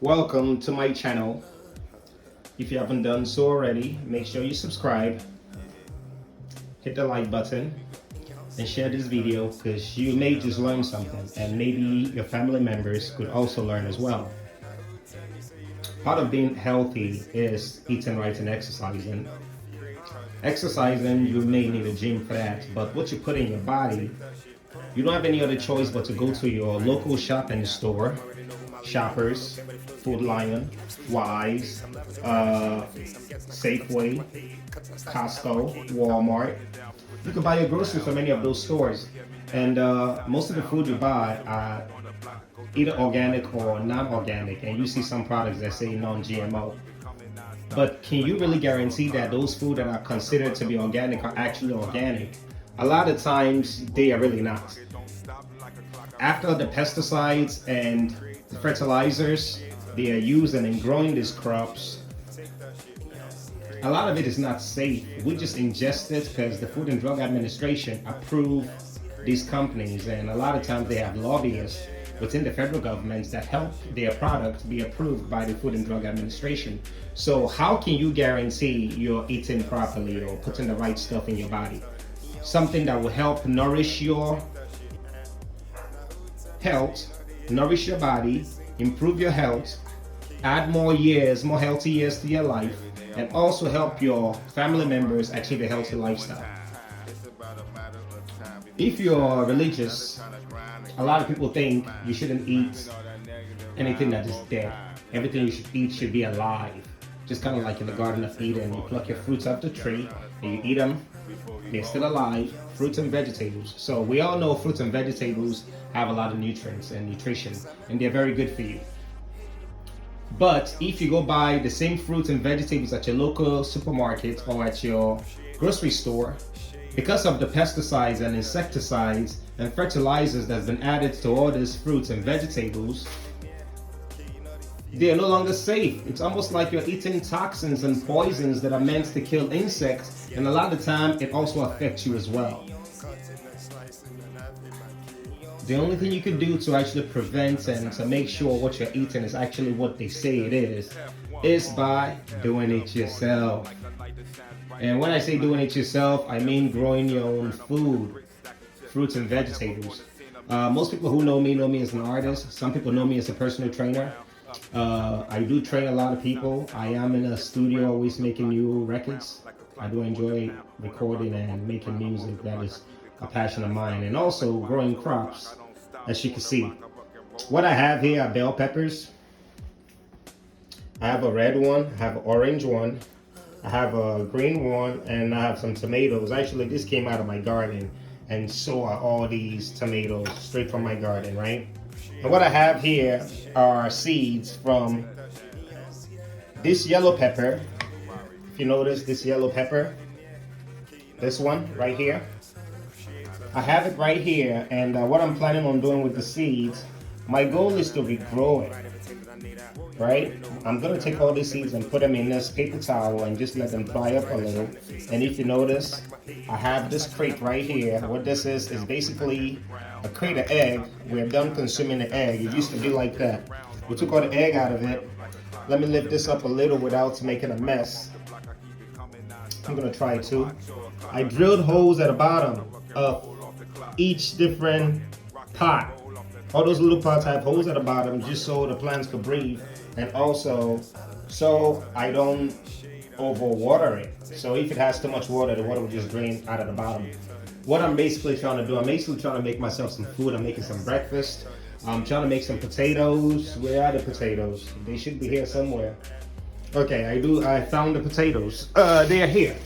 Welcome to my channel. If you haven't done so already, make sure you subscribe, hit the like button, and share this video because you may just learn something and maybe your family members could also learn as well. Part of being healthy is eating right and exercising. Exercising, you may need a gym for that, but what you put in your body, you don't have any other choice but to go to your local shopping store, Shoppers, Food Lion, Wise, Safeway, Costco, Walmart. You can buy your groceries from any of those stores, and most of the food you buy are either organic or non-organic, and you see some products that say non-GMO. But can you really guarantee that those food that are considered to be organic are actually organic? A lot of times they are really not. After the pesticides and the fertilizers they are using in growing these crops, a lot of it is not safe. We just ingest it because the Food and Drug Administration approve these companies, and a lot of times they have lobbyists within the federal governments that help their product be approved by the Food and Drug Administration. So how can you guarantee you're eating properly or putting the right stuff in your body? Something that will help nourish your health, nourish your body, improve your health, add more years, more healthy years to your life, and also help your family members achieve a healthy lifestyle. If you're religious, a lot of people think you shouldn't eat anything that is dead. Everything you should eat should be alive. Just kind of like in the Garden of Eden, you pluck your fruits off the tree and you eat them. They're still alive, fruits and vegetables. So we all know fruits and vegetables have a lot of nutrients and nutrition, and they're very good for you. But if you go buy the same fruits and vegetables at your local supermarket or at your grocery store, because of the pesticides and insecticides and fertilizers that's been added to all these fruits and vegetables, they are no longer safe. It's almost like you're eating toxins and poisons that are meant to kill insects, and a lot of the time it also affects you as well. The only thing you can do to actually prevent and to make sure what you're eating is actually what they say it is by doing it yourself. And when I say doing it yourself, I mean growing your own food, fruits and vegetables. Most people who know me as an artist. Some people know me as a personal trainer. I do train a lot of people. I am in a studio always making new records. I do enjoy recording and making music. That is a passion of mine. And also growing crops, as you can see. What I have here are bell peppers. I have a red one, I have an orange one, I have a green one, and I have some tomatoes. Actually, this came out of my garden, and so are all these tomatoes straight from my garden, right? And what I have here are seeds from this yellow pepper. If you notice this yellow pepper, this one right here, I have it right here, and what I'm planning on doing with the seeds, my goal is to regrow it, right? I'm gonna take all these seeds and put them in this paper towel and just let them dry up a little. And if you notice, I have this crate right here. What this is basically a crate of egg. We're done consuming the egg. It used to be like that. We took all the egg out of it. Let me lift this up a little without making a mess. I'm gonna try to. I drilled holes at the bottom of each different pot. All those little pots have holes at the bottom just so the plants could breathe, and also so I don't overwater it. So if it has too much water, the water will just drain out of the bottom. What I'm basically trying to do, I'm basically trying to make myself some food. I'm making some breakfast. I'm trying to make some potatoes. Where are the potatoes? They should be here somewhere. Okay, I found the potatoes. They are here.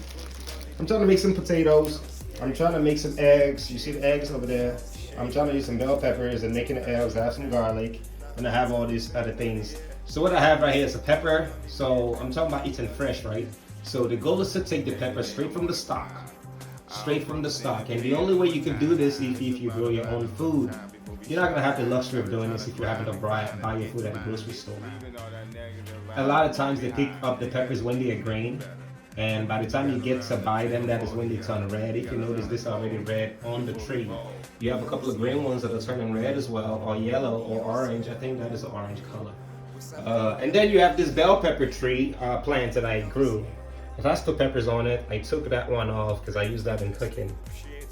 I'm trying to make some potatoes. I'm trying to make some eggs. You see the eggs over there? I'm trying to use some bell peppers and making the eggs. I have some garlic, and I have all these other things. So what I have right here is a pepper. So I'm talking about eating fresh, right? So the goal is to take the pepper straight from the stalk. Straight from the stalk. And the only way you can do this is if you grow your own food. You're not gonna have the luxury of doing this if you happen to buy your food at the grocery store. A lot of times they pick up the peppers when they are green. And by the time you get to buy them, that is when they turn red. If you notice, this already red on the tree. You have a couple of green ones that are turning red as well, or yellow or orange. I think that is the orange color. And then you have this bell pepper tree plant that I grew. It has two peppers on it. I took that one off because I used that in cooking.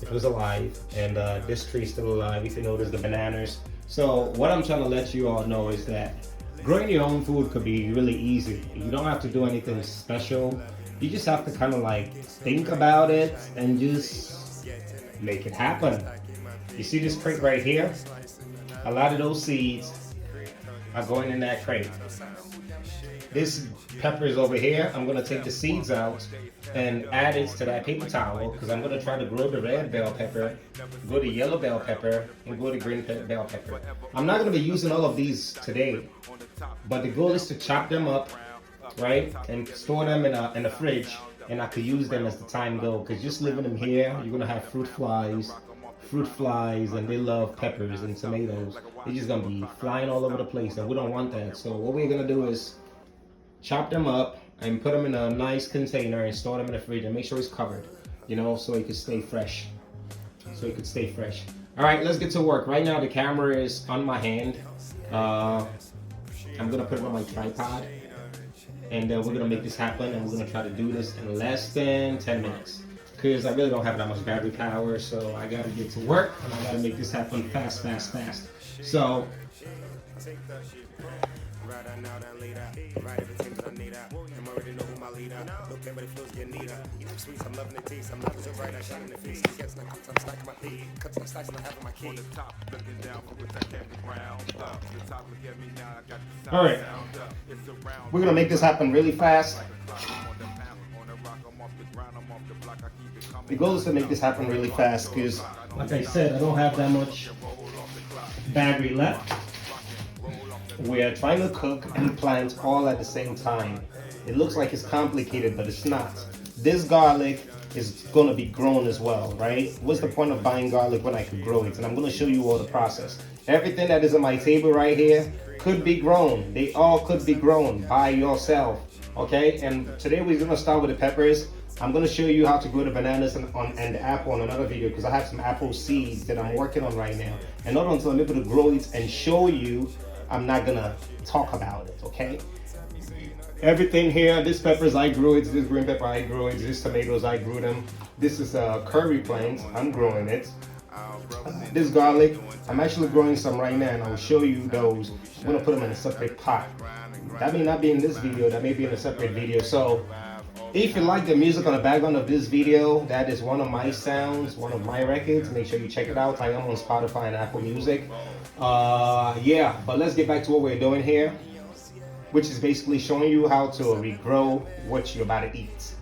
It was alive, and this tree is still alive. If you notice the bananas. So what I'm trying to let you all know is that growing your own food could be really easy. You don't have to do anything special. You just have to kind of like think about it and just make it happen. You see this crate right here? A lot of those seeds are going in that crate. This pepper is over here. I'm gonna take the seeds out and add it to that paper towel because I'm gonna try to grow the red bell pepper, grow the yellow bell pepper, and grow the green bell pepper. I'm not gonna be using all of these today, but the goal is to chop them up, right, and store them in a fridge, and I could use them as the time goes. Because just leaving them here, you're gonna have fruit flies, and they love peppers and tomatoes. They're just gonna be flying all over the place, and we don't want that. So what we're gonna do is chop them up and put them in a nice container and store them in the fridge and make sure it's covered, you know, so it can stay fresh. All right, let's get to work. Right now the camera is on my hand. I'm gonna put it on my tripod, and we're gonna make this happen, and we're gonna try to do this in less than 10 minutes because I really don't have that much battery power, so I gotta get to work and I gotta make this happen fast. So all right, we're gonna make this happen really fast. The goal is to make this happen really fast because, like I said, I don't have that much battery left. We're trying to cook and plant all at the same time. It looks like it's complicated, but it's not. This garlic is gonna be grown as well, right? What's the point of buying garlic when I could grow it? And I'm gonna show you all the process. Everything that is on my table right here could be grown. They all could be grown by yourself, okay? And today we're gonna start with the peppers. I'm gonna show you how to grow the bananas and the apple on another video because I have some apple seeds that I'm working on right now. And not until I'm able to grow it and show you, I'm not gonna talk about it, okay? Everything here, this peppers I grew it, this green pepper I grew it, this tomatoes I grew them. This is a curry plant, I'm growing it. This garlic, I'm actually growing some right now and I'll show you those. I'm gonna put them in a separate pot. That may not be in this video, that may be in a separate video. So if you like the music on the background of this video, that is one of my sounds, one of my records. Make sure you check it out. I am on Spotify and Apple Music. Yeah, but let's get back to what we're doing here, which is basically showing you how to regrow what you're about to eat.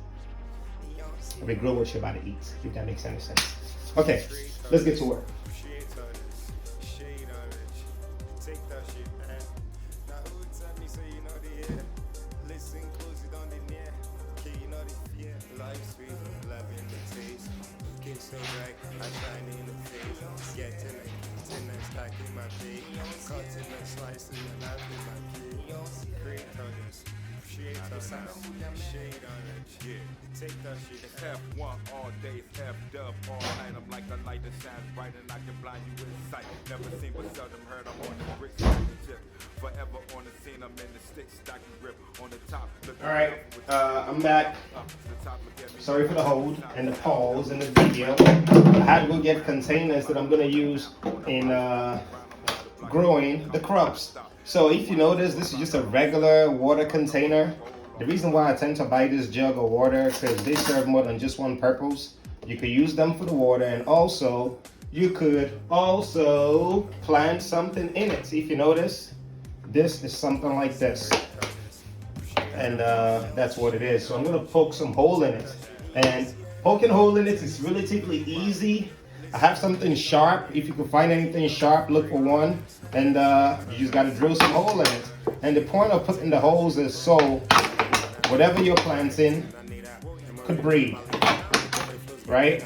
Regrow what you're about to eat, if that makes any sense. Okay, let's get to work. Take that shit. It's F1 all day, it's F-dub all night. I'm like the light that shines bright and I can blind you with sight. Never seen but seldom heard. I'm on the bricks championship. Forever on the scene, I'm in the stick stacking grip on the top. All right, I'm back. Sorry for the hold and the pause in the video. I had to go get containers that I'm gonna use in growing the crops. So if you notice, this is just a regular water container. The reason why I tend to buy this jug of water because they serve more than just one purpose. You could use them for the water, and also you could also plant something in it. If you notice, this is something like this, and that's what it is. So I'm gonna poke some hole in it, and poking hole in it is relatively easy. I have something sharp. If you can find anything sharp, look for one, and you just gotta drill some hole in it. And the point of putting the holes is so whatever you're planting could breathe, right?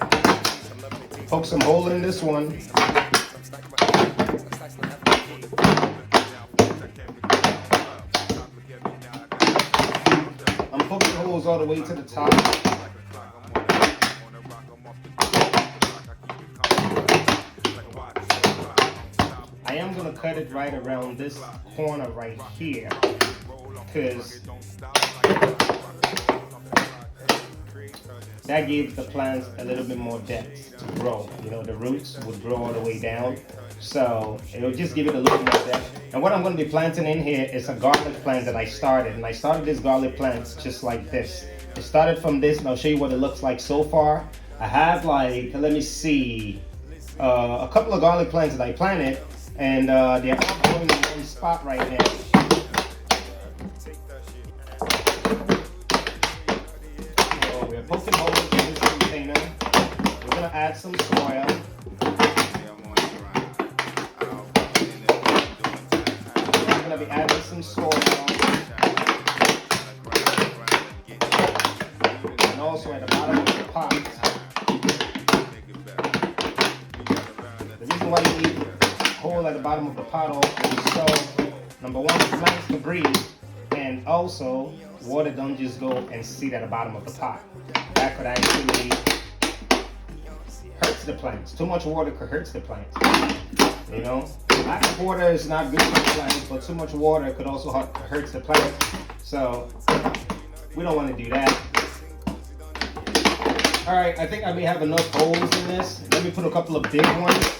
Poke some hole in this one. I'm poking holes all the way to the top. I am gonna cut it right around this corner right here, because that gives the plants a little bit more depth to grow. You know, the roots would grow all the way down, so it'll just give it a little more depth. And what I'm going to be planting in here is a garlic plant that I started, and I started this garlic plant just like this. It started from this, and I'll show you what it looks like so far. I have, like, let me see, a couple of garlic plants that I planted, and they're all growing in one spot right now. So we're poking holes in this container. We're gonna add some soil. I'm gonna be adding some soil. And also at the bottom of the pot. The reason why you need a hole at the bottom of the pot also is so, number one, the plants can breathe, and also water don't just go and sit at the bottom of the pot. That could actually hurt the plants. Too much water could hurt the plants. You know, lack of water is not good for the plants, but too much water could also hurt the plants. So we don't want to do that. All right, I think I may have enough holes in this. Let me put a couple of big ones.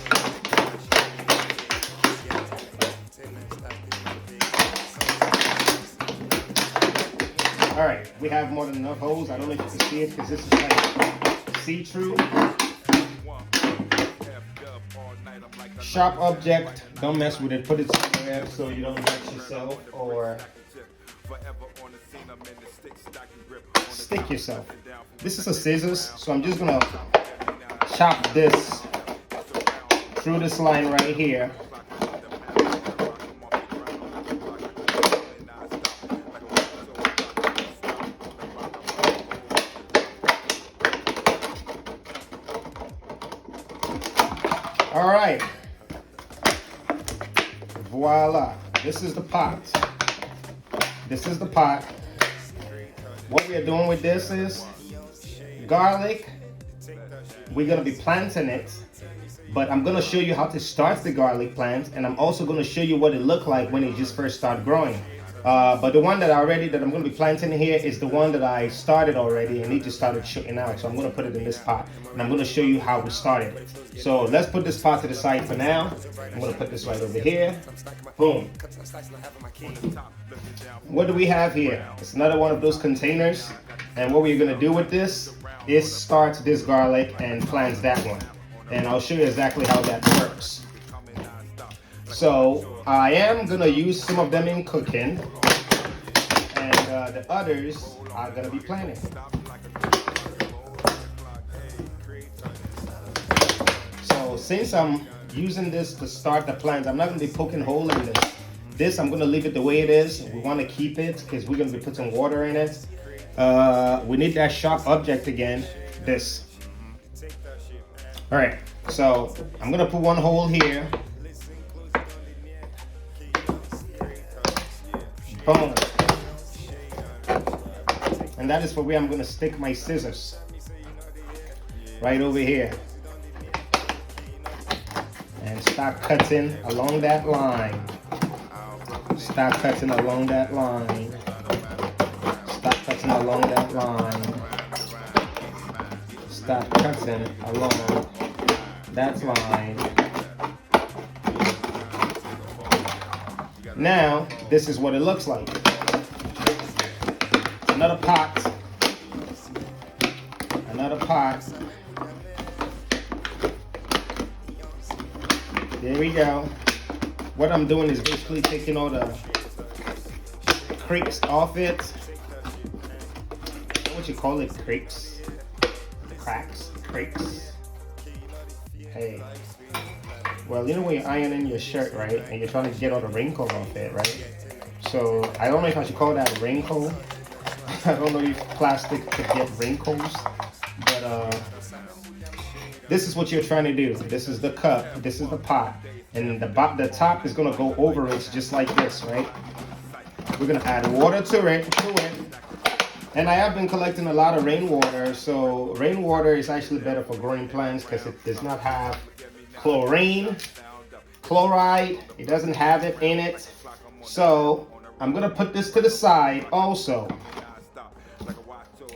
All right, we have more than enough holes. I don't know if you can see it because this is like see-through. Sharp object, don't mess with it. Put it somewhere so you don't hurt yourself or stick yourself. This is a scissors, so I'm just gonna chop this through this line right here. All right, voila, this is the pot. This is the pot. What we are doing with this is garlic. We're gonna be planting it, but I'm gonna show you how to start the garlic plant, and I'm also gonna show you what it looked like when it just first started growing. But the one that I'm gonna be planting here is the one that I started already, and it just started shooting out. So I'm gonna put it in this pot, and I'm gonna show you how we started it. So let's put this pot to the side for now. I'm gonna put this right over here. Boom. What do we have here? It's another one of those containers, and what we're gonna do with this is start this garlic and plant that one, and I'll show you exactly how that works. So I am gonna use some of them in cooking, and the others are gonna be planting. So since I'm using this to start the plants, I'm not gonna be poking hole in this. This I'm gonna leave it the way it is. We want to keep it because we're gonna be putting water in it. We need that sharp object again. This. All right. So I'm gonna put one hole here. Boom. And that is for where I'm going to stick my scissors. Right over here. And start cutting along that line. Start cutting along that line. Start cutting along that line. Start cutting along that line. Now, this is what it looks like. Another pot. Another pot. There we go. What I'm doing is basically taking all the creaks off it. What you call it, creaks? Cracks, creaks. Hey. Well, you know when you're ironing your shirt, right? And you're trying to get all the wrinkle off it, right? So I don't know if I should call that a wrinkle. I don't know if plastic could get wrinkles, but this is what you're trying to do. This is the cup, this is the pot, and the top is gonna go over it just like this, right? We're gonna add water to it. And I have been collecting a lot of rainwater, so rainwater is actually better for growing plants because it does not have chlorine. chloride. It doesn't have it in it. So I'm gonna put this to the side also.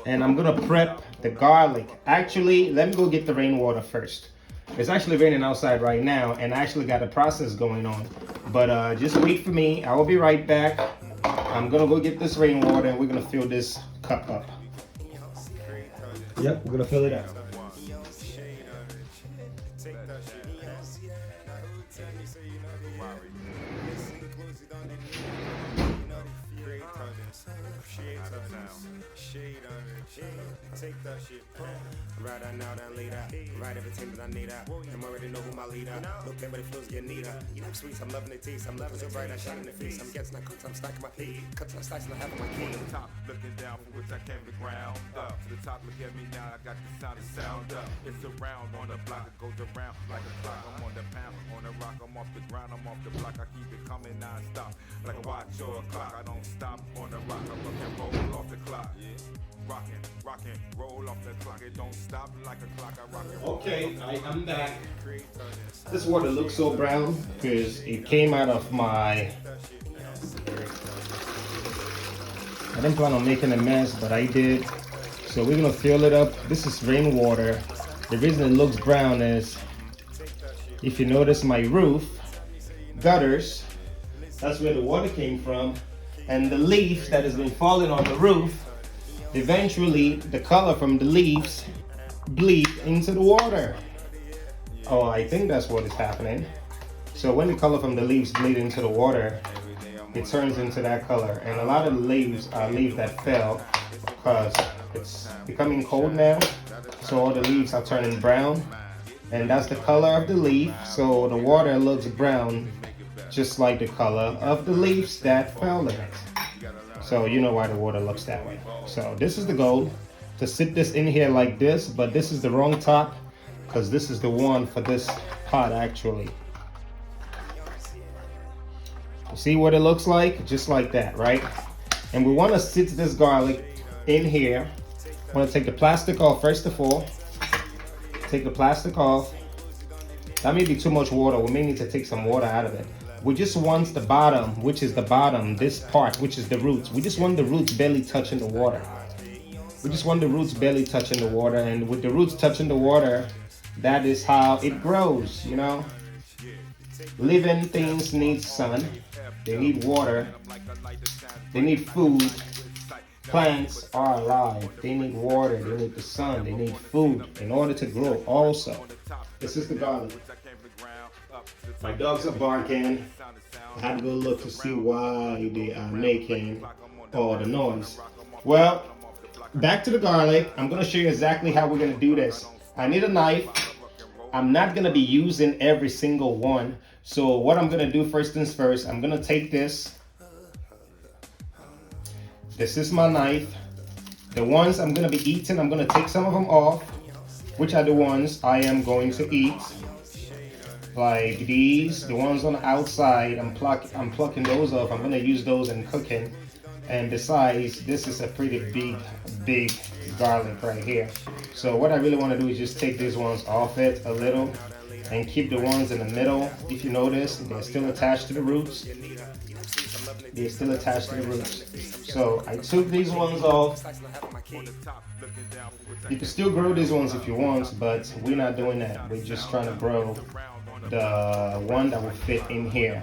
And I'm gonna prep the garlic. Actually, let me go get the rainwater first. It's actually raining outside right now, and I actually got a process going on. But just wait for me. I will be right back. I'm gonna go get this rainwater, and we're gonna fill this cup up. Yep, we're gonna fill it up. Take that shit. Right on now, then later. Right everything that I need. I'm already know who my leader. No play, but it flows get neater. I'm sweet, I'm loving the taste. I'm loving so bright, I shine in the face. I'm getting not cooked, I'm stacking my pay. Cuts my slice, and I have my key. To the top, looking down from which I came to ground up. To the top, look at me now, I got the sound and sound up. It's around on the block, it goes around like a clock. I'm on the pound, on the rock, I'm off the ground, I'm off the block. I keep it coming non-stop, like a watch or a clock. I don't stop on the rock, I rock and roll off the clock. Yeah. Rockin', roll off the clock. It don't stop like a clock. I rock and roll. Okay, I'm back. This water looks so brown because it came out of my... I didn't plan on making a mess, but I did. So we're gonna fill it up. This is rainwater. The reason it looks brown is, if you notice my roof, gutters, that's where the water came from, and the leaf that has been falling on the roof, eventually the color from the leaves bleed into the water. Oh, I think that's what is happening. So when the color from the leaves bleed into the water, it turns into that color. And a lot of the leaves are leaves that fell because it's becoming cold now. So all the leaves are turning brown, and that's the color of the leaf. So the water looks brown, just like the color of the leaves that fell in it. So you know why the water looks that way. So this is the goal, to sit this in here like this, but this is the wrong top because this is the one for this pot actually. You see what it looks like? Just like that, right? And we want to sit this garlic in here. I want to take the plastic off first of all. Take the plastic off. That may be too much water. We may need to take some water out of it. We just want the bottom, which is the bottom, this part, which is the roots. We just want the roots barely touching the water. We just want the roots barely touching the water, and with the roots touching the water, that is how it grows, you know? Living things need sun, they need water, they need food. Plants are alive, they need water, they need the sun, they need food in order to grow also. This is the garlic. My dogs are barking. I had to go look to see why they are making all the noise. Well, back to the garlic. I'm going to show you exactly how we're going to do this. I need a knife. I'm not going to be using every single one. So what I'm going to do first things first, I'm going to take this. This is my knife. The ones I'm going to be eating, I'm going to take some of them off. Which are the ones I am going to eat. Like these, the ones on the outside, I'm plucking those off. I'm gonna use those in cooking. And besides, this is a pretty big garlic right here. So what I really want to do is just take these ones off it a little and keep the ones in the middle. If you notice, they're still attached to the roots. They're still attached to the roots. So I took these ones off. You can still grow these ones if you want, but we're not doing that. We're just trying to grow the one that will fit in here.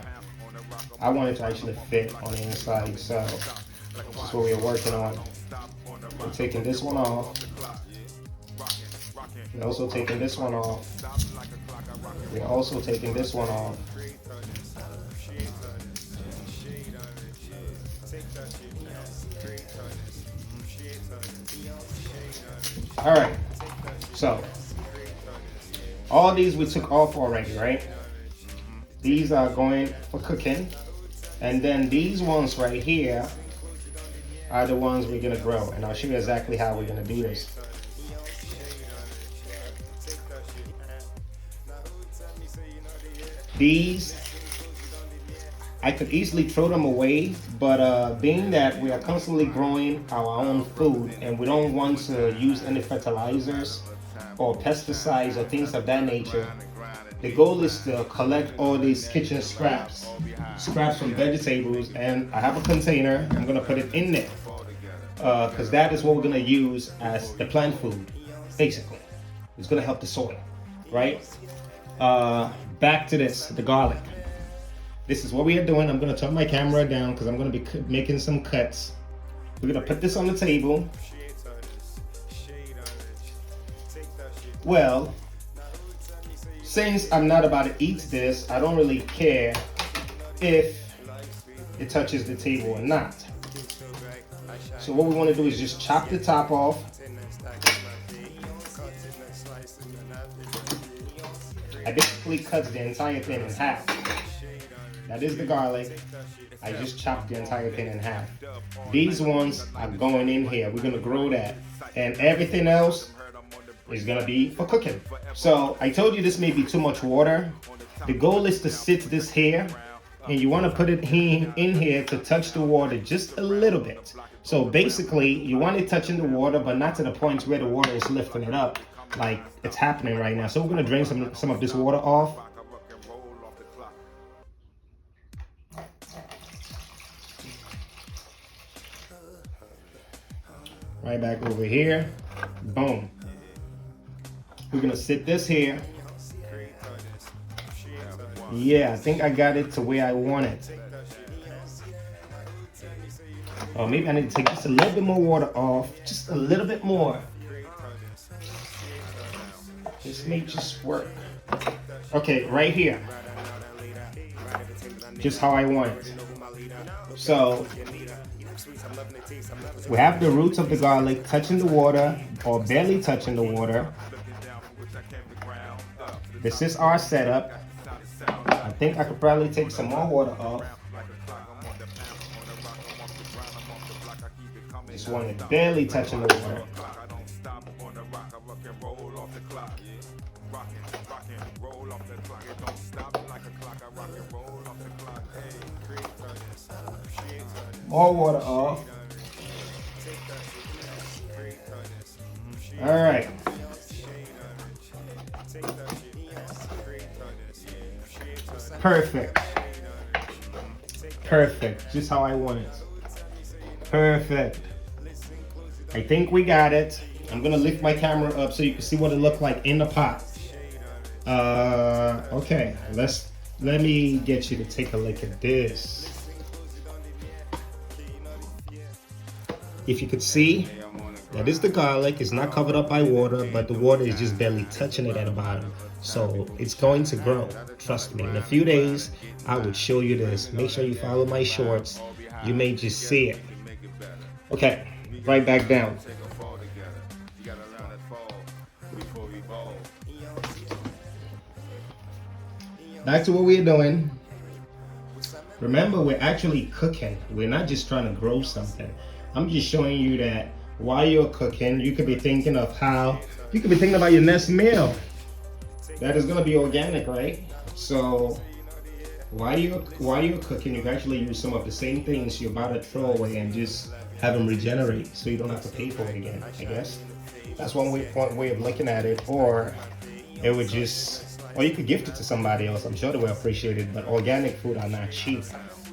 I want it to actually fit on the inside, so that's what we're working on. We're taking this one off. We're also taking this one off. We're also taking this one off. All right, so all these we took off already, right? These are going for cooking. And then these ones right here are the ones we're gonna grow. And I'll show you exactly how we're gonna do this. These, I could easily throw them away, but being that we are constantly growing our own food and we don't want to use any fertilizers or pesticides or things of that nature, The goal is to collect all these kitchen scraps from vegetables, and I have a container. I'm gonna put it in there because that is what we're gonna use as the plant food. Basically, it's gonna help the soil, right? Back to this, the garlic. This is what we are doing. I'm gonna turn my camera down because I'm gonna be making some cuts. We're gonna put this on the table. Well, since I'm not about to eat this, I don't really care if it touches the table or not. So what we want to do is just chop the top off. I basically cut the entire thing in half. That is the garlic. I just chopped the entire thing in half. These ones are going in here. We're gonna grow that. And everything else is gonna be for cooking. So I told you this may be too much water. The goal is to sit this here, and you want to put it in here to touch the water just a little bit. So basically you want it touching the water, but not to the point where the water is lifting it up like it's happening right now. So we're gonna drain some of this water off. Right back over here. Boom. We're gonna sit this here. Yeah, I think I got it to where I want it. Oh, maybe I need to take just a little bit more water off. Just a little bit more. This may just work. Okay, right here. Just how I want it. So we have the roots of the garlic touching the water or barely touching the water. This is our setup. I think I could probably take some more water off. This one is barely touching the water. More water off. All right. Perfect. Perfect. Just how I want it. Perfect. I think we got it. I'm gonna lift my camera up so you can see what it looked like in the pot. Okay. Let me get you to take a look at this. If you could see, that is the garlic. It's not covered up by water, but the water is just barely touching it at the bottom. So it's going to grow. Trust me. In a few days, I would show you this. Make sure you follow my shorts. You may just see it. Okay, right back down. Back to what we're doing. Remember, we're actually cooking. We're not just trying to grow something. I'm just showing you that while you're cooking, you could be thinking of you could be thinking about your next meal. That is gonna be organic, right? So while you're cooking, you can actually use some of the same things you're about to throw away and just have them regenerate, so you don't have to pay for it again. I guess that's one way of looking at it. Or it would or you could gift it to somebody else. I'm sure they will appreciate it. But organic food are not cheap,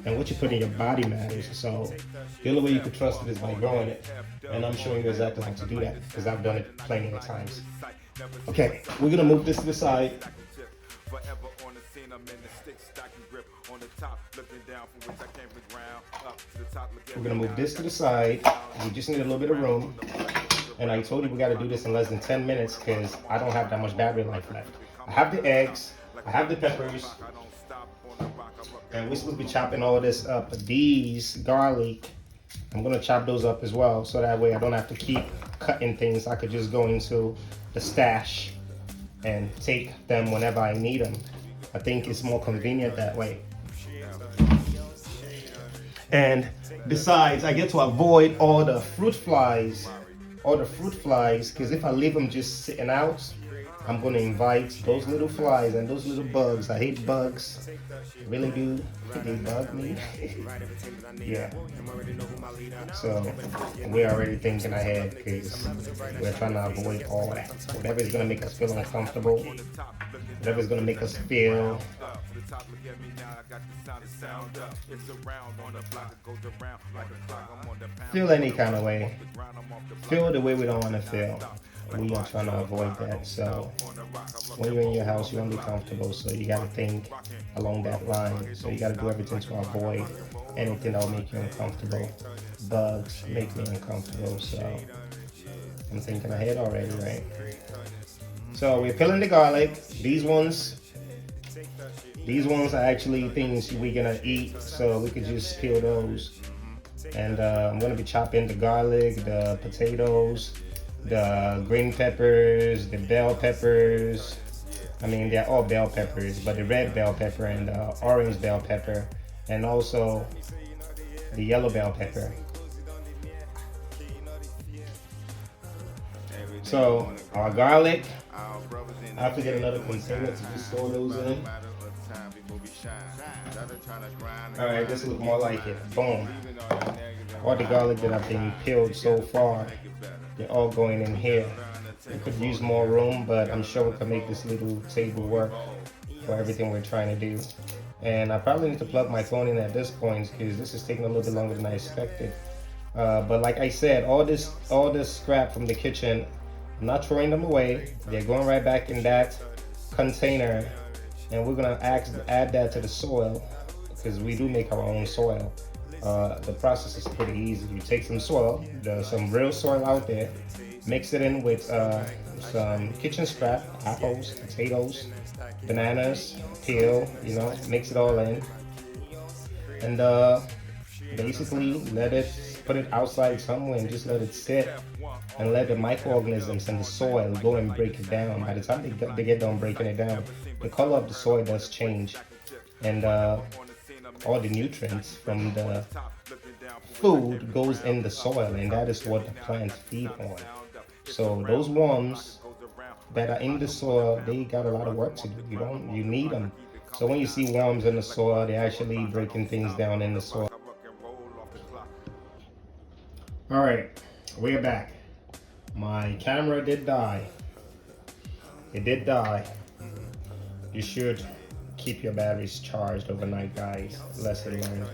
and what you put in your body matters. So the only way you can trust it is by growing it, and I'm showing you exactly how to do that because I've done it plenty of times. Okay, we're gonna move this to the side. We're gonna move this to the side. We just need a little bit of room. And I told you we gotta do this in less than 10 minutes because I don't have that much battery life left. I have the eggs, I have the peppers, and we're supposed to be chopping all of this up. These garlic, I'm gonna chop those up as well, so that way I don't have to keep cutting things. I could just go into the stash and take them whenever I need them. I think it's more convenient that way. And besides, I get to avoid all the fruit flies, because if I leave them just sitting out, I'm gonna invite those little flies and those little bugs. I hate bugs, really do. They bug me. Yeah. So we're already thinking ahead because we're trying to avoid all that. Whatever is gonna make us feel uncomfortable, whatever is gonna make us feel any kind of way, feel the way we don't want to feel. We are trying to avoid that. So when you're in your house, you want to be comfortable. So you got to think along that line. So you got to do everything to avoid anything that will make you uncomfortable. Bugs make me uncomfortable. So I'm thinking ahead already, right? So we're peeling the garlic. These ones are actually things we're gonna eat. So we could just peel those. And I'm gonna be chopping the garlic, the potatoes, the green peppers, the bell peppers. I mean, they're all bell peppers, but the red bell pepper and the orange bell pepper, and also the yellow bell pepper. So our garlic, I have to get another container to just store those in. Alright, this looks more like it. Boom. All the garlic that I've been peeled so far, they're all going in here. We could use more room, but I'm sure we can make this little table work for everything we're trying to do. And I probably need to plug my phone in at this point because this is taking a little bit longer than I expected. But like I said, all this scrap from the kitchen, I'm not throwing them away. They're going right back in that container, and we're gonna add that to the soil because we do make our own soil. The process is pretty easy. You take some soil, there's some real soil out there, mix it in with some kitchen scrap, apples, potatoes, bananas, peel, mix it all in, and basically put it outside somewhere and just let it sit and let the microorganisms in the soil go and break it down. By the time they get done breaking it down, the color of the soil does change, and all the nutrients from the food goes in the soil, and that is what the plants feed on. So those worms that are in the soil, they got a lot of work to do. You need them. So when you see worms in the soil, they're actually breaking things down in the soil. All right, we're back. My camera did die. It did die. You should keep your batteries charged overnight, guys. Lesson learned.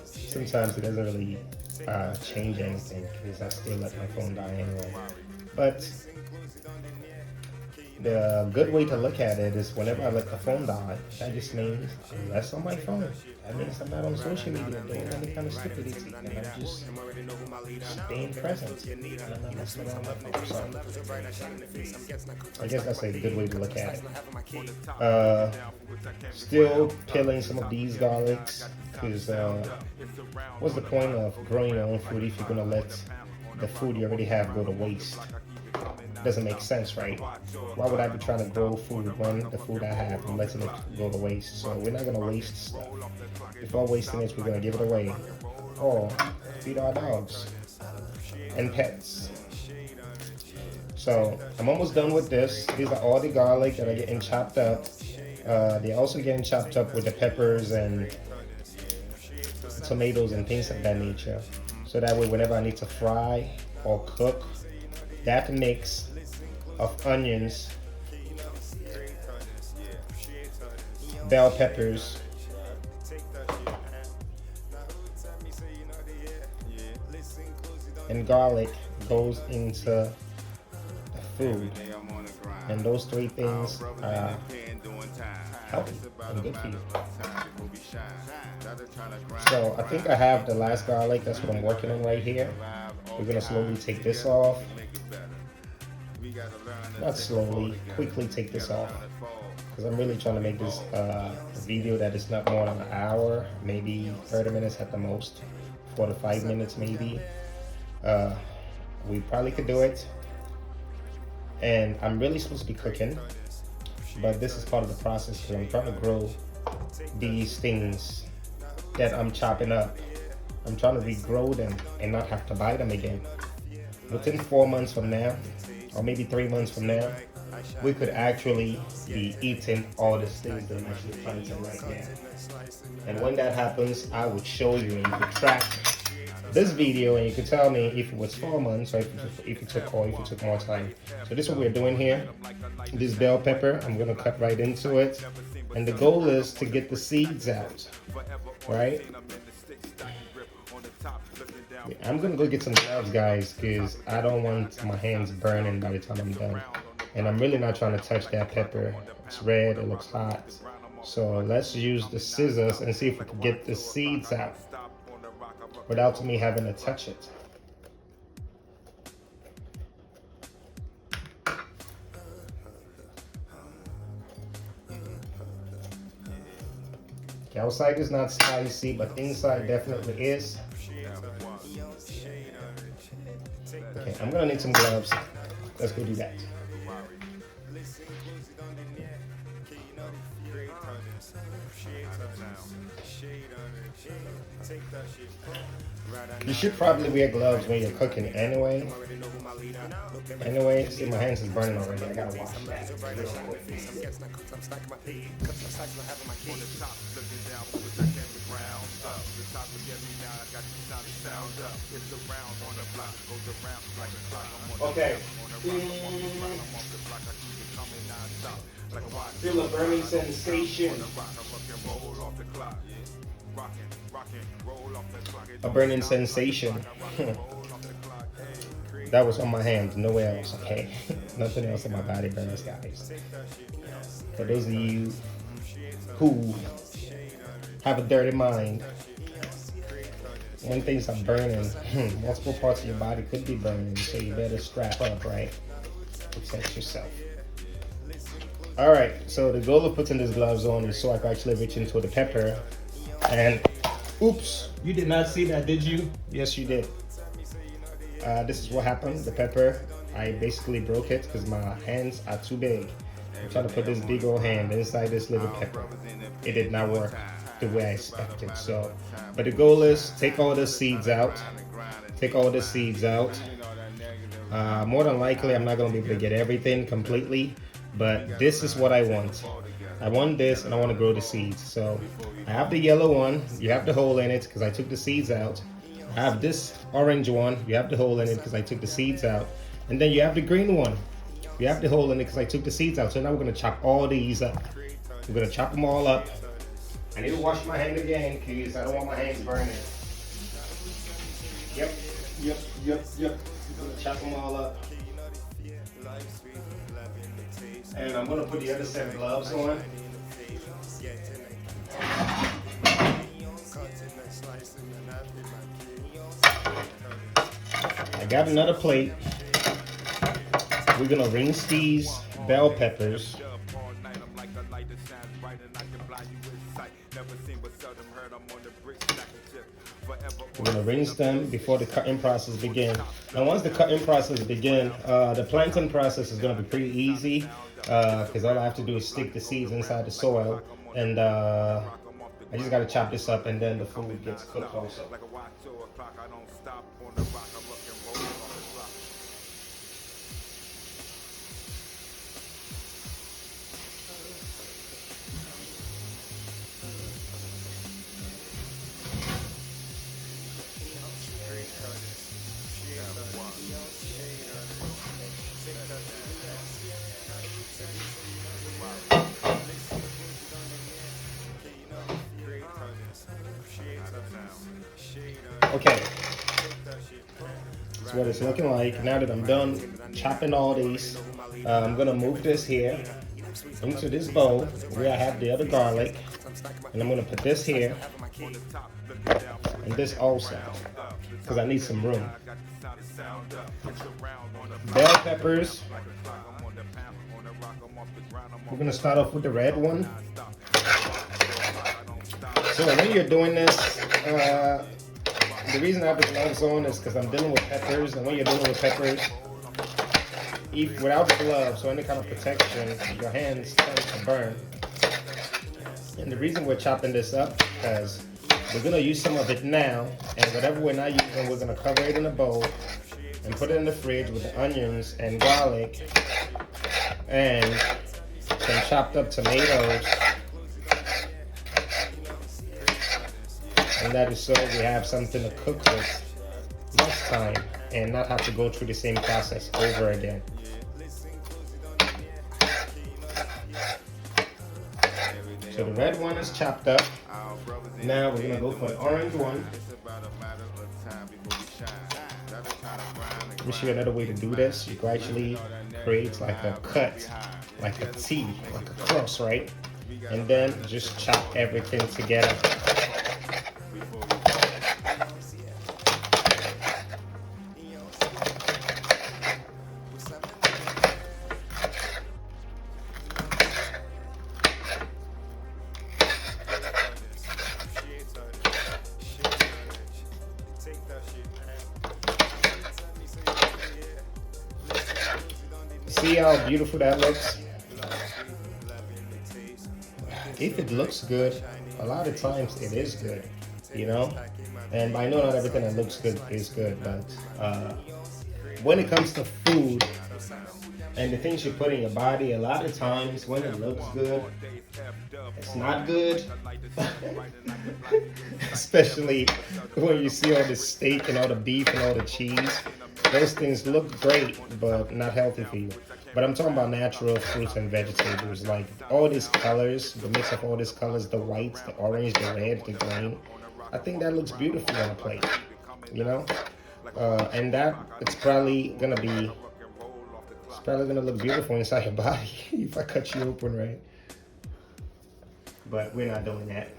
Sometimes it doesn't really change anything because I still let my phone die anyway. But the good way to look at it is whenever I let the phone die, that just means I'm less on my phone. That means I'm not on social media doing any kind of stupidity, and I'm just staying present. And I'm not messing around with my phone. So I guess that's a good way to look at it. Still peeling some of these garlics because what's the point of growing your own food if you're gonna let the food you already have go to waste? Doesn't make sense, right? Why would I be trying to grow food when the food I have, I'm letting it go to waste? So we're not gonna waste stuff. Before wasting it, we're gonna give it away or feed our dogs and pets. So I'm almost done with this. These are all the garlic that are getting chopped up. They're also getting chopped up with the peppers and tomatoes and things of that nature. So that way, whenever I need to fry or cook, that mix of onions, bell peppers, and garlic goes into the food. And those three things are healthy and good for you. So I think I have the last garlic. That's what I'm working on right here. We're gonna slowly take this off. Not slowly, quickly take this off. Because I'm really trying to make this video that is not more than an hour, maybe 30 minutes at the most, 4 to 5 minutes maybe. We probably could do it. And I'm really supposed to be cooking, but this is part of the process because I'm trying to grow these things that I'm chopping up. I'm trying to regrow them and not have to buy them again. Within 4 months from now, or maybe 3 months from now, we could actually be eating all the things that I'm actually planting right now. And when that happens, I would show you, and you could track this video, and you could tell me if it was 4 months or if it took more time. So this is what we're doing here. This bell pepper, I'm gonna cut right into it, and the goal is to get the seeds out, right? I'm gonna go get some gloves, guys, because I don't want my hands burning by the time I'm done. And I'm really not trying to touch that pepper. It's red, it looks hot. So let's use the scissors and see if we can get the seeds out without me having to touch it. The outside is not spicy, but inside definitely is. Okay, I'm gonna need some gloves. Let's go do that. You should probably wear gloves when you're cooking anyway. See, my hands is burning already. I gotta wash that. Okay. Feel a burning sensation. A burning sensation. That was on my hands, nowhere else, okay? Nothing else in my body burns, guys. For those of you who have a dirty mind, when things are burning, multiple parts of your body could be burning, so you better strap up, right? Protect yourself. Alright, so the goal of putting these gloves on is so I can actually reach into the pepper. And, oops, you did not see that, did you? Yes, you did. This is what happened. The pepper, I basically broke it because my hands are too big. I'm trying to put this big old hand inside this little pepper. It did not work the way I expected. So, but the goal is take all the seeds out. Take all the seeds out. More than likely, I'm not going to be able to get everything completely, but this is what I want. I want this, and I want to grow the seeds. So I have the yellow one. You have the hole in it because I took the seeds out. I have this orange one. You have the hole in it because I took the seeds out. And then you have the green one. You have the hole in it because I took the seeds out. So now we're going to chop all these up. We're going to chop them all up. I need to wash my hand again because I don't want my hands burning. Yep. I'm going to chop them all up. And I'm going to put the other set of gloves on. I got another plate. We're going to rinse these bell peppers. We're going to rinse them before the cutting process begins. Now once the cutting process begins, the planting process is going to be pretty easy because all I have to do is stick the seeds inside the soil, and I just got to chop this up, and then the food gets cooked also. Okay, that's what it's looking like. Now that I'm done chopping all these, I'm gonna move this here into this bowl where I have the other garlic, and I'm gonna put this here and this also because I need some room. Bell peppers. We're gonna start off with the red one. So when you're doing this, the reason I have the gloves on is because I'm dealing with peppers, and when you're dealing with peppers, if without gloves or any kind of protection, your hands tend to burn. And the reason we're chopping this up because we're gonna use some of it now, and whatever we're not using, we're gonna cover it in a bowl, and put it in the fridge with the onions and garlic and some chopped up tomatoes. And that is so we have something to cook with next time and not have to go through the same process over again. So the red one is chopped up. Now we're gonna go for the orange one. Let me show you another way to do this. You can actually create like a cut, like a T, like a cross, right? And then just chop everything together. See how beautiful that looks? If it looks good, a lot of times it is good, you know? And I know not everything that looks good is good, but when it comes to food and the things you put in your body, a lot of times when it looks good, it's not good. Especially when you see all the steak and all the beef and all the cheese. Those things look great, but not healthy for you. But I'm talking about natural fruits and vegetables, like all these colors, the mix of all these colors, the white, the orange, the red, the green. I think that looks beautiful on a plate, you know? And that, it's probably gonna look beautiful inside your body if I cut you open right. But we're not doing that.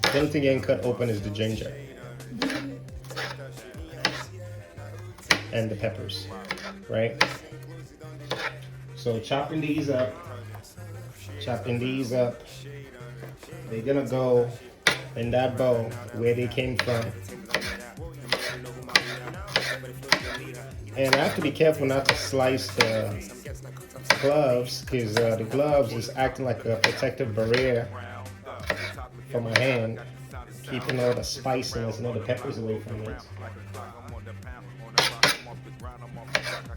The only thing getting cut open is the ginger and the peppers, right? So chopping these up, they're gonna go in that bowl where they came from. And I have to be careful not to slice the gloves, because the gloves is acting like a protective barrier for my hand, keeping all the spiciness and all the peppers away from it.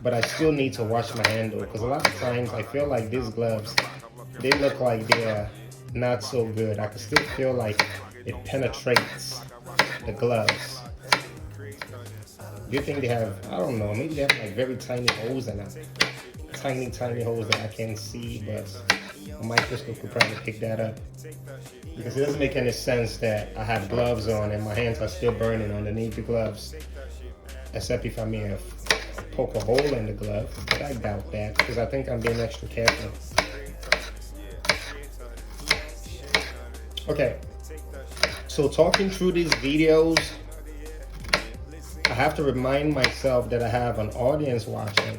But I still need to wash my hand though, because a lot of times I feel like these gloves, they look like they're not so good. I can still feel like it penetrates the gloves. Good thing they have, I don't know, maybe they have like very tiny holes in them. Tiny holes that I can't see, but a microscope could probably pick that up. Because it doesn't make any sense that I have gloves on and my hands are still burning underneath the gloves. Except if I may have poke a hole in the glove, but I doubt that because I think I'm being extra careful. Okay, so talking through these videos, I have to remind myself that I have an audience watching,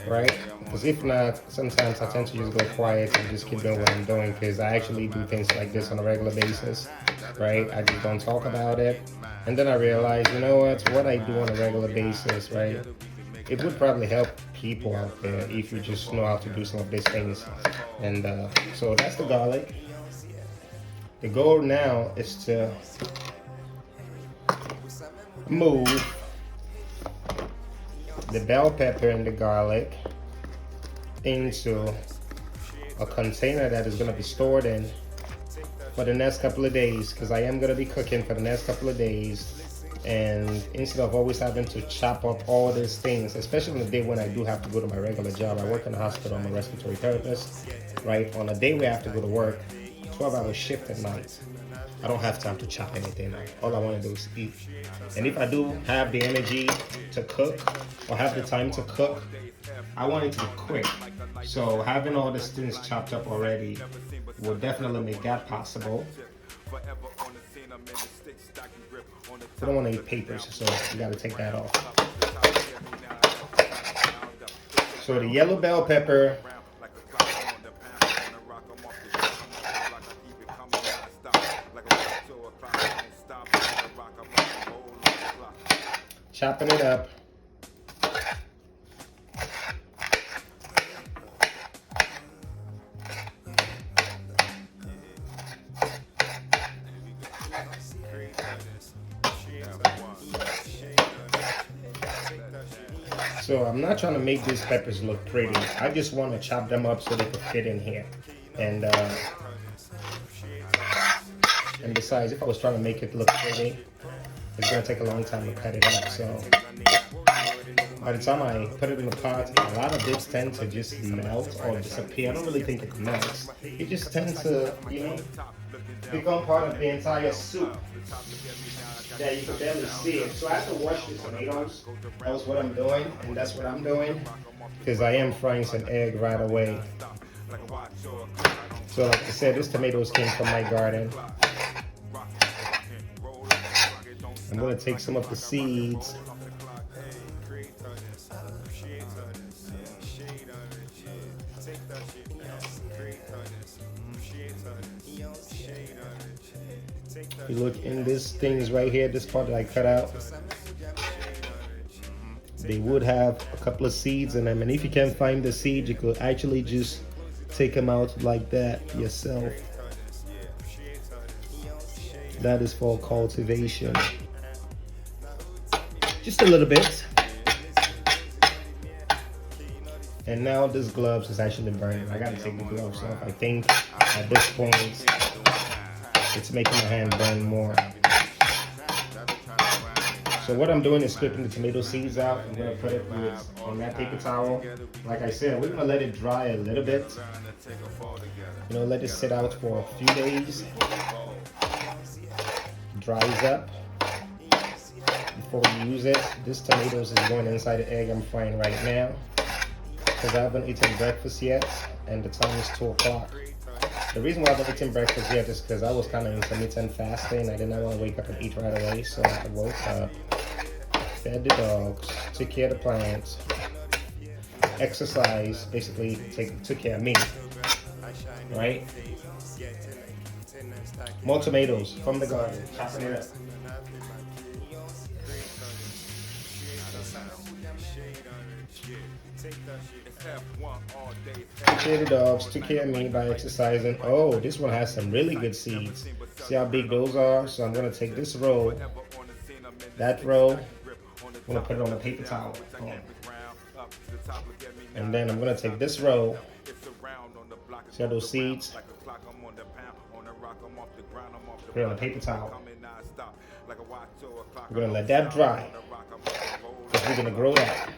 right? Because if not, sometimes I tend to just go quiet and just keep doing what I'm doing, because I actually do things like this on a regular basis, right? I just don't talk about it. And then I realize, you know what I do on a regular basis, right? It would probably help people out there if you just know how to do some of these things. And so that's the garlic. The goal now is to move the bell pepper and the garlic into a container that is going to be stored in for the next couple of days, because I am going to be cooking for the next couple of days. And instead of always having to chop up all these things, especially on the day when I do have to go to my regular job, I work in the hospital, I'm a respiratory therapist, right? On a day where I have to go to work, 12-hour shift at night, I don't have time to chop anything up. All I want to do is eat. And if I do have the energy to cook or have the time to cook, I want it to be quick. So having all these things chopped up already will definitely make that possible. I don't want to eat papers, so you got to take that off. So the yellow bell pepper, chopping it up. So I'm not trying to make these peppers look pretty. I just want to chop them up so they can fit in here. And besides, if I was trying to make it look pretty, it's gonna take a long time to cut it up. So by the time I put it in the pot, a lot of bits tend to just melt or disappear. I don't really think it melts. It just tends to, you know, become part of the entire soup. Yeah, you can barely see it. So I have to wash the tomatoes. That's what I'm doing, and that's what I'm doing, because I am frying some egg right away. So like I said, this tomatoes came from my garden. I'm gonna take some of the seeds. You look in this things right here, this part that I cut out, they would have a couple of seeds in them, and if you can't find the seed, you could actually just take them out like that yourself. That is for cultivation. Just a little bit. And now this gloves is actually burning. I gotta take the gloves off. I think at this point it's making my hand burn more. So what I'm doing is scraping the tomato seeds out. I'm gonna put it on that paper towel. Like I said, we're gonna let it dry a little bit. You know, let it sit out for a few days. Dries up before we use it. This tomatoes is going inside the egg I'm frying right now, because I haven't eaten breakfast yet and the time is 2 o'clock. The reason why I haven't eaten breakfast yet is because I was kind of intermittent fasting. I did not want to wake up and eat right away, so I woke up, fed the dogs, took care of the plants, exercise, basically took care of me, right? More tomatoes from the garden, chopping it up. Took care of the dogs, took care of me by exercising. Oh, this one has some really good seeds. See how big those are? So I'm gonna take this roll, that roll, I'm gonna put it on a paper towel. And then I'm gonna take this roll. See how those seeds? Put it on a paper towel. We're gonna let that dry, because we're gonna grow that.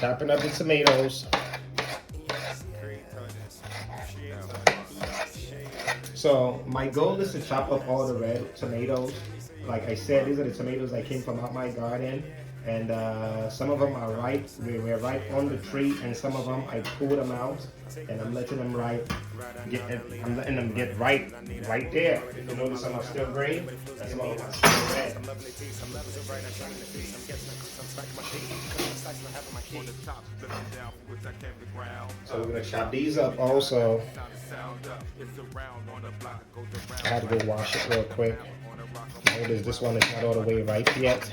Chopping up the tomatoes. So my goal is to chop up all the red tomatoes. Like I said, these are the tomatoes that came from out my garden, and some of them are ripe. They were ripe on the tree, and some of them I pulled them out, and I'm letting them I'm letting them get ripe right there. If you notice, some are still green, and some of them are still red. So we're gonna chop these up also. I had to go wash it real quick. Notice this one is not all the way ripe yet.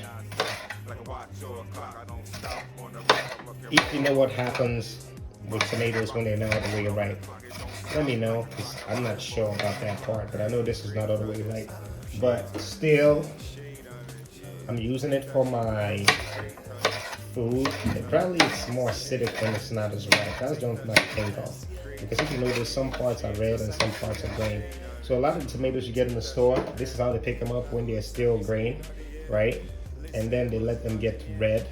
If you know what happens with tomatoes when they're not all the way ripe, let me know, because I'm not sure about that part, but I know this is not all the way ripe. But still, I'm using it for my food. It probably is more acidic when it's not as ripe. That's the only thing I can think of. Because if you notice, some parts are red and some parts are green. So a lot of the tomatoes you get in the store, this is how they pick them up when they're still green, right? And then they let them get red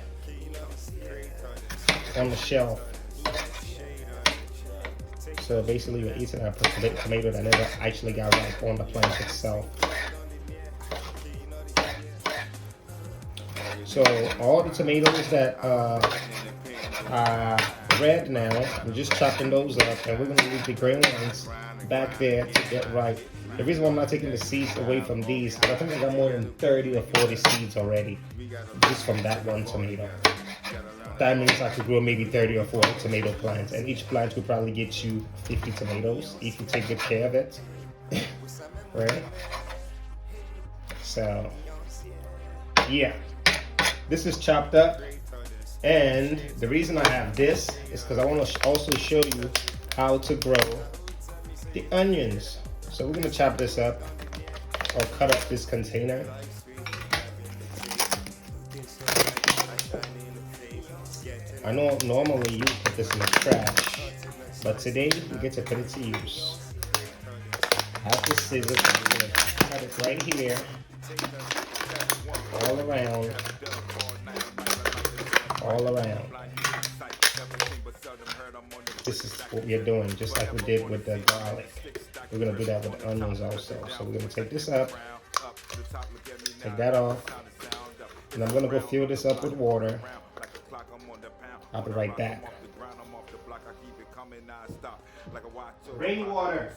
on the shelf. So basically you're eating a tomato that never actually got ripe on the plant itself. So all the tomatoes that are red now, I'm just chopping those up, and we're gonna leave the green ones back there to get ripe. The reason why I'm not taking the seeds away from these, because I think I got more than 30 or 40 seeds already, just from that one tomato. That means I could grow maybe 30 or 40 tomato plants, and each plant could probably get you 50 tomatoes if you take good care of it, right? So, yeah, this is chopped up, and the reason I have this is because I want to also show you how to grow the onions. So we're gonna chop this up or cut up this container. I know normally you put this in the trash, but today we get to put it to use. I have the scissors, and we're gonna cut it right here, all around, all around. This is what we're doing, just like we did with the garlic. We're gonna do that with the onions also. So we're gonna take this up, take that off, and I'm gonna go fill this up with water. I'll be right back. Rainwater.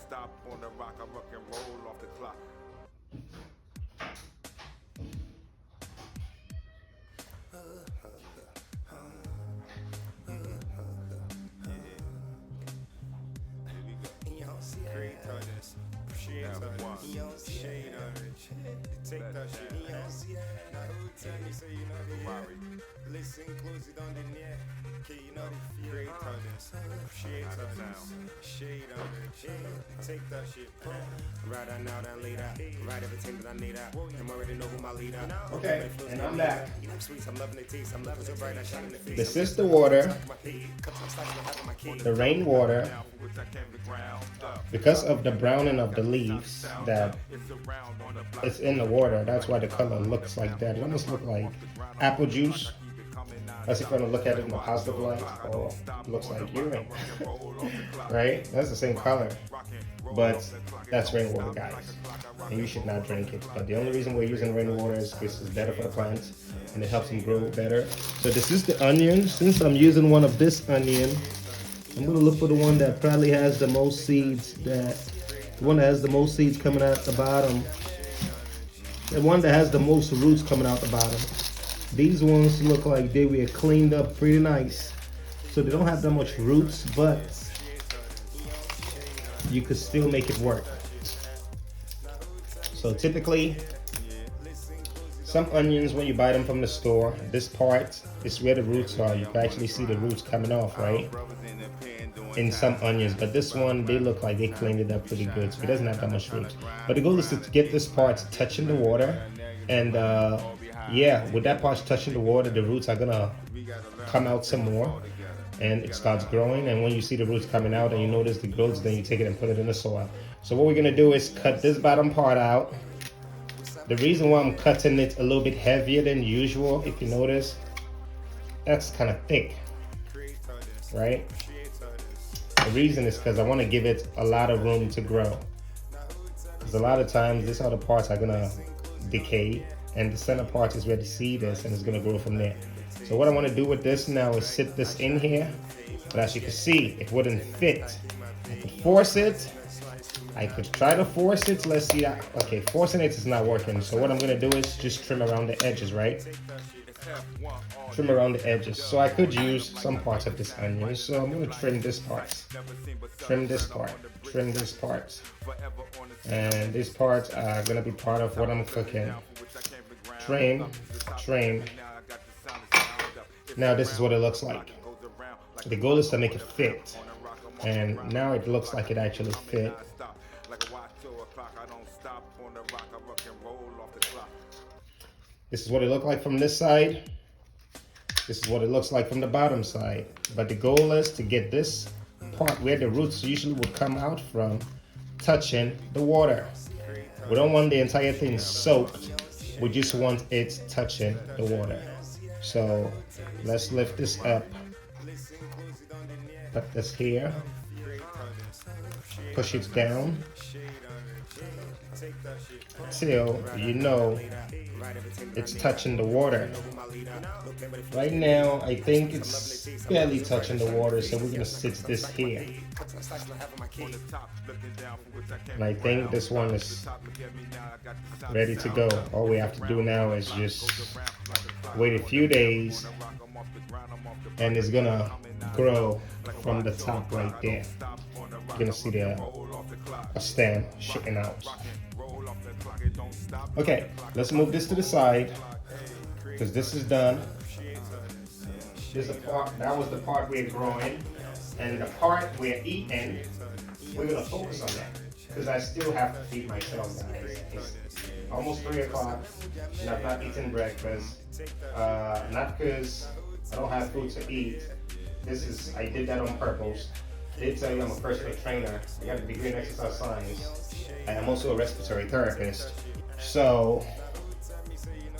Take that shit, you don't see it. Now who tell you so you know the listen close, you don't deny. Okay, you know the fear. Shade on take that shit. Right on now, then later. Right everything that I need. I'm already know who my leader. Okay, and I'm back. I'm loving the taste. I'm loving so bright, I shine in the face. This is the water, the rainwater. Because of the browning of the leaves that it's in the water, that's why the color looks like that. It almost looks like apple juice. That's if you're gonna look at it in a positive light, or it looks like urine. Right? That's the same color. But that's rainwater, guys. And you should not drink it. But the only reason we're using rainwater is because it's better for the plants and it helps them grow better. So this is the onion. Since I'm using one of this onion, I'm gonna look for the one that probably has the most seeds, the one that has the most seeds coming out the bottom. The one that has the most roots coming out the bottom. These ones look like they were cleaned up pretty nice. So they don't have that much roots, but you could still make it work. So typically, some onions, when you buy them from the store, this part is where the roots are. You can actually see the roots coming off, right? In some onions, but this one, they look like they cleaned it up pretty good, so it doesn't have that much roots. But the goal is to get this part touching the water, and yeah, with that part touching the water, the roots are gonna come out some more, and it starts growing. And when you see the roots coming out and you notice the growth, then you take it and put it in the soil. So what we're gonna do is cut this bottom part out. The reason why I'm cutting it a little bit heavier than usual, if you notice, that's kind of thick, right? The reason is because I want to give it a lot of room to grow. Because a lot of times these other parts are gonna decay, and the center part is where the seed is, and it's gonna grow from there. So what I want to do with this now is sit this in here, but as you can see, it wouldn't fit. I could force it. I could try to force it. Let's see that. Okay, forcing it is not working. So what I'm gonna do is just trim around the edges, right? Trim around the edges. So I could use some parts of this onion. So I'm gonna trim this part. Trim this part. Trim this part. And these parts are gonna be part of what I'm cooking. Trim, trim. Now this is what it looks like. The goal is to make it fit. And now it looks like it actually fit. This is what it looked like from this side. This is what it looks like from the bottom side. But the goal is to get this part where the roots usually would come out from touching the water. We don't want the entire thing soaked. We just want it touching the water. So let's lift this up. Put this here. Push it down till you know it's touching the water. Right now, I think it's barely touching the water, so we're gonna sit this here. And I think this one is ready to go. All we have to do now is just wait a few days, and it's gonna grow from the top right there. You're gonna see a stem shooting out. Okay, let's move this to the side because this is done. This is the part, that was the part we're growing, and the part we're eating, we're gonna focus on that. because I still have to feed myself, guys. It's almost 3 o'clock, and I've not eaten breakfast. Not because I don't have food to eat. I did that on purpose. I did tell you I'm a personal trainer. I got a degree in exercise science. I am also a respiratory therapist. So,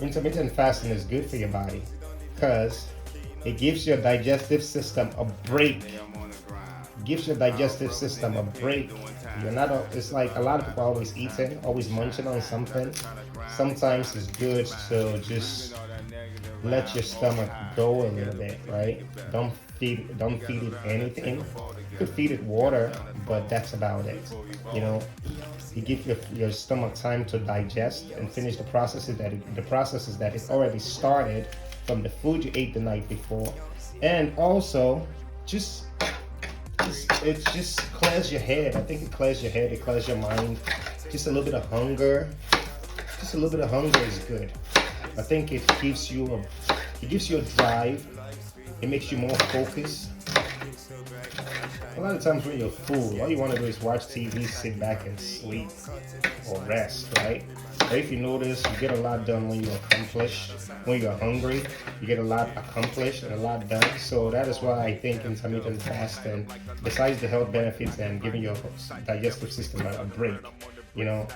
intermittent fasting is good for your body because it gives your digestive system a break. Gives your digestive system a break. You're not. It's like a lot of people are always eating, always munching on something. Sometimes it's good to just let your stomach go a little bit, right? Don't feed it anything. You could feed it water, but that's about it. You know, you give your stomach time to digest and finish the processes that it already started from the food you ate the night before, and also just it just clears your head. I think it clears your head. It clears your mind. Just a little bit of hunger. Just a little bit of hunger is good. I think it gives you a drive. It makes you more focused. A lot of times when you're full, all you want to do is watch TV, sit back and sleep or rest, right? But if you notice, you get a lot done when you're hungry, you get a lot accomplished and a lot done. So that is why I think intermittent fasting, besides the health benefits and giving your digestive system a break, you know,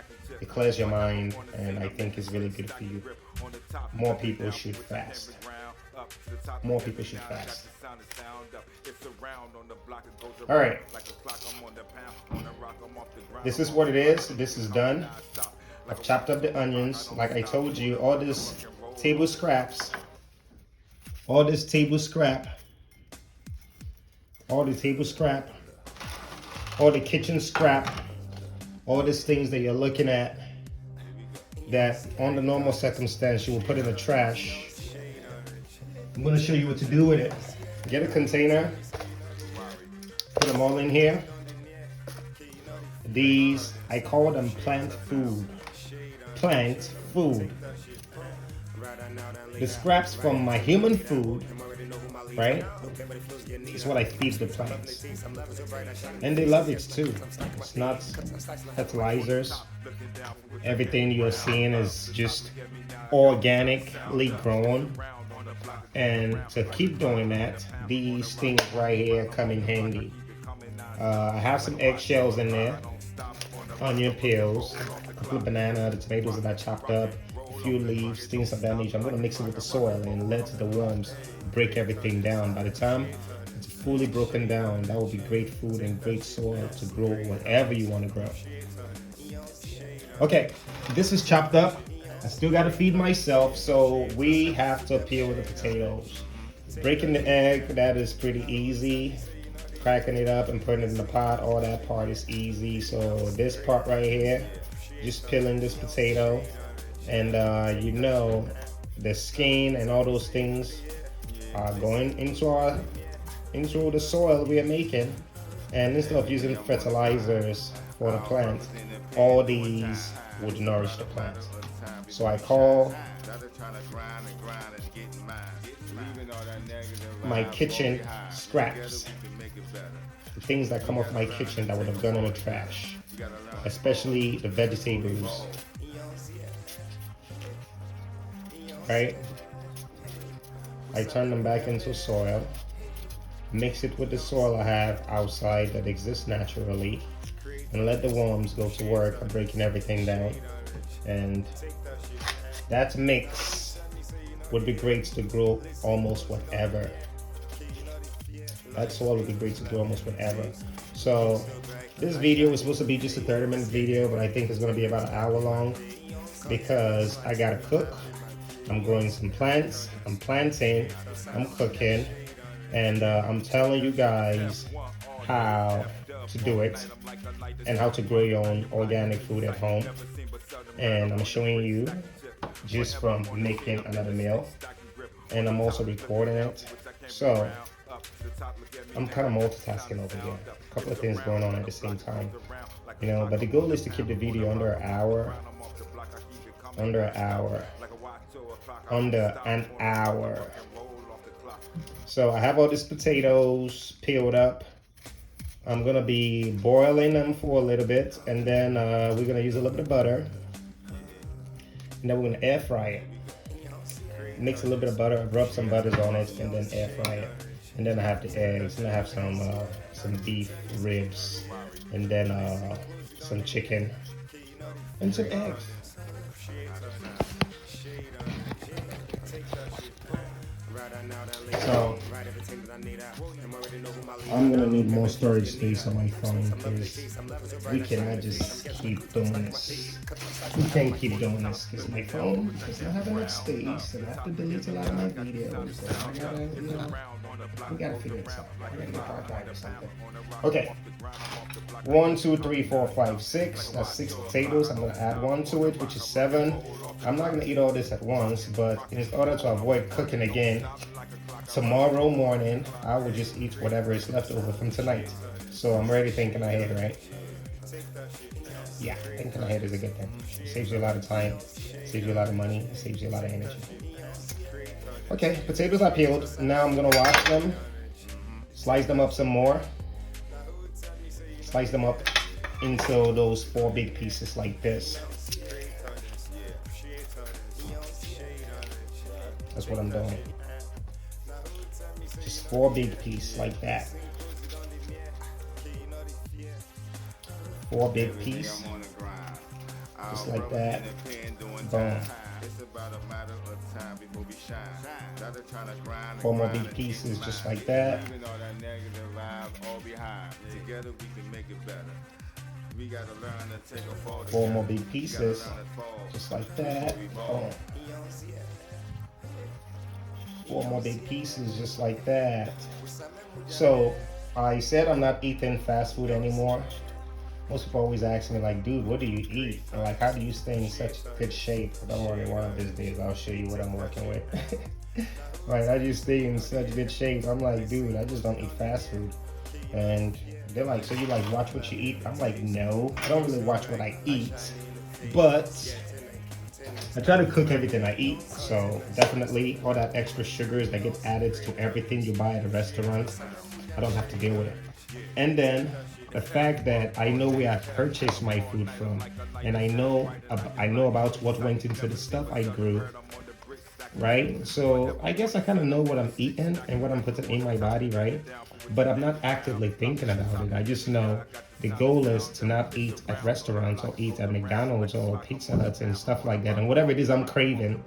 it clears your mind, and I think it's really good for you. More people should fast. More people should fast. All right. This is what it is. This is done. I've chopped up the onions. Like I told you, all this table scraps, all the table scrap, all the kitchen scrap, all these things that you're looking at that under normal circumstance you will put in the trash. I'm going to show you what to do with it. Get a container, put them all in here. These, I call them plant food. Plant food. The scraps from my human food, right, is what I feed the plants. And they love it too. It's not fertilizers. Everything you're seeing is just organically grown. And to keep doing that, these things right here come in handy. I have some eggshells in there, onion peels, a couple of bananas, the tomatoes that I chopped up, a few leaves, things of that nature. I'm going to mix it with the soil and let the worms break everything down. By the time it's fully broken down, that will be great food and great soil to grow whatever you want to grow. Okay, this is chopped up. I still got to feed myself, so we have to peel the potatoes. Breaking the egg, that is pretty easy. Cracking it up and putting it in the pot, all that part is easy. So this part right here, just peeling this potato, and you know, the skin and all those things are going into the soil we are making. And instead of using fertilizers for the plant, all these would nourish the plant. So I call my kitchen scraps, the things that come off my kitchen that would have gone in the trash, especially the vegetables, right? I turn them back into soil, mix it with the soil I have outside that exists naturally, and let the worms go to work on breaking everything down. And that mix would be great to grow almost whatever. That soil would be great to grow almost whatever. So this video was supposed to be just a 30-minute video, but I think it's going to be about an hour long because I gotta cook. I'm growing some plants, I'm planting, I'm cooking, and I'm telling you guys how to do it and how to grow your own organic food at home. And I'm showing you just from making another meal, and I'm also recording it. So I'm kind of multitasking over here, a couple of things going on at the same time, you know, but the goal is to keep the video under an hour. So I have all these potatoes peeled up, I'm gonna be boiling them for a little bit, and then we're gonna use a little bit of butter, and then we're gonna air fry it. Mix a little bit of butter, rub some butters on it, and then air fry it. And then I have the eggs, and I have some beef ribs, and then some chicken, and some eggs. So I'm gonna need more storage space on my phone because we cannot just keep doing this. We can't keep doing this because my phone does not have enough space, and I have to delete a lot of my videos. So I gotta, we gotta figure this out. I gotta get hard drive or something. Okay. 1, 2, 3, 4, 5, 6. That's 6 potatoes. I'm gonna add 1 to it, which is 7. I'm not gonna eat all this at once, but in order to avoid cooking again, tomorrow morning I will just eat whatever is left over from tonight. So I'm already thinking ahead, right? Yeah, thinking ahead is a good thing. It saves you a lot of time, saves you a lot of money, it saves you a lot of energy. Okay, potatoes are peeled. Now I'm gonna wash them, slice them up some more, slice them up into those 4 big pieces like this. That's what I'm doing. Just 4 big pieces like that. 4 big pieces. Just like that. Boom. 4 more big pieces just like that. 4 more big pieces just like that. Boom. 4 more big pieces just like that. So I said I'm not eating fast food anymore. Most people always ask me like, dude, what do you eat? Or like, how do you stay in such good shape? Don't worry, one of these days I'll show you what I'm working with. Right, I just stay in such good shape. I'm like, dude, I just don't eat fast food. And they're like, so you like watch what you eat? I'm like, no, I don't really watch what I eat, but I try to cook everything I eat. So definitely all that extra sugars that get added to everything you buy at a restaurant, I don't have to deal with it. And then the fact that I know where I purchased my food from, and I know about what went into the stuff I grew, right? So I guess I kind of know what I'm eating and what I'm putting in my body, right? But I'm not actively thinking about it. I just know the goal is to not eat at restaurants or eat at McDonald's or Pizza Huts and stuff like that. And whatever it is I'm craving,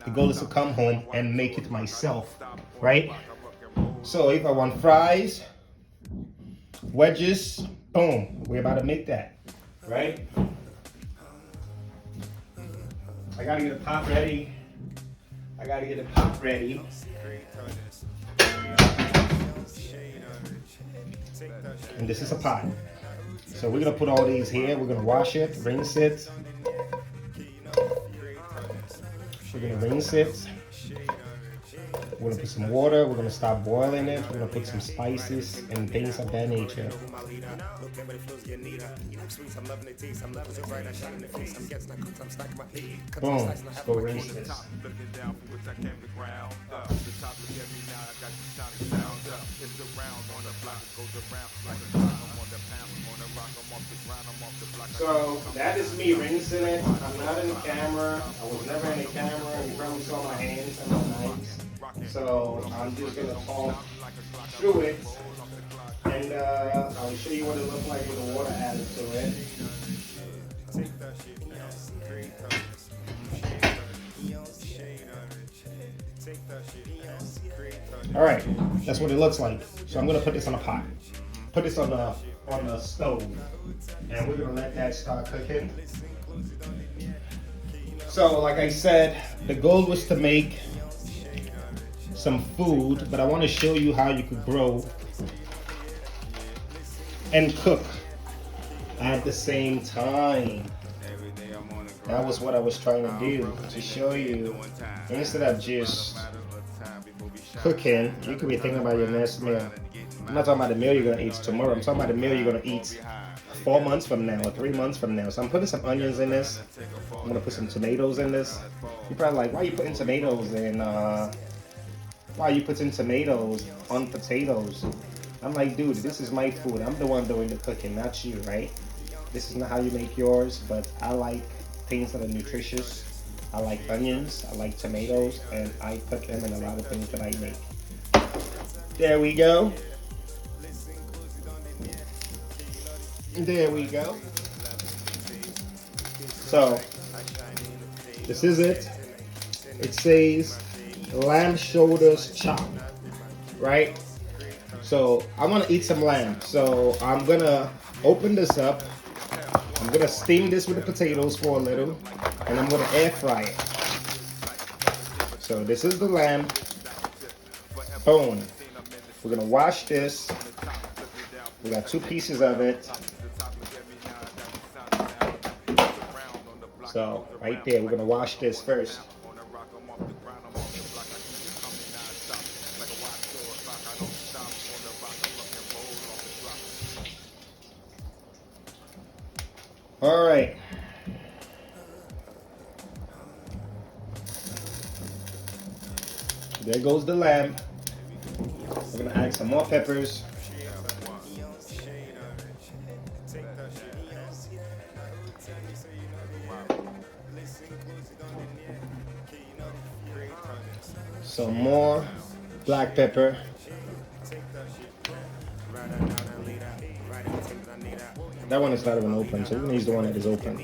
the goal is to come home and make it myself, right? So if I want fries, wedges, boom, we're about to make that, right? I gotta get a pot ready. And this is a pot. So we're gonna put all these here. We're gonna wash it, rinse it. We're gonna rinse it. We're gonna put some water. We're gonna stop boiling it. We're gonna put some spices and things of that nature. Boom. Let's go rinse this. So that is me rinsing it. I'm not in the camera. I was never in the camera. You probably saw my hands and my knives. So I'm just gonna talk through it, and I'll show you what it looks like with the water added to it. All right, that's what it looks like. So I'm gonna put this on a pot. Put this on the stove, and we're gonna let that start cooking. So like I said, the goal was to make some food, but I want to show you how you could grow and cook at the same time. That was what I was trying to do, to show you, instead of just cooking, you could be thinking about your next meal. I'm not talking about the meal you're gonna eat tomorrow. I'm talking about the meal you're gonna eat 4 months from now or 3 months from now. So I'm putting some onions in this. I'm gonna put some tomatoes in this. You're probably like, why are you putting tomatoes in? Why are you putting tomatoes on potatoes? I'm like, dude, this is my food. I'm the one doing the cooking, not you, right? This is not how you make yours, but I like things that are nutritious. I like onions, I like tomatoes, and I put them in a lot of things that I make. There we go. There we go. So, this is it. It says lamb shoulders chopped, right? So, I want to eat some lamb. So, I'm going to open this up. I'm going to steam this with the potatoes for a little, and I'm going to air fry it. So, this is the lamb. Boom. We're going to wash this. We got 2 pieces of it. So, right there, we're going to wash this first. All right. There goes the lamb. We're going to add some more peppers. Some more black pepper. That one is not even open, so we're gonna use the one that is open.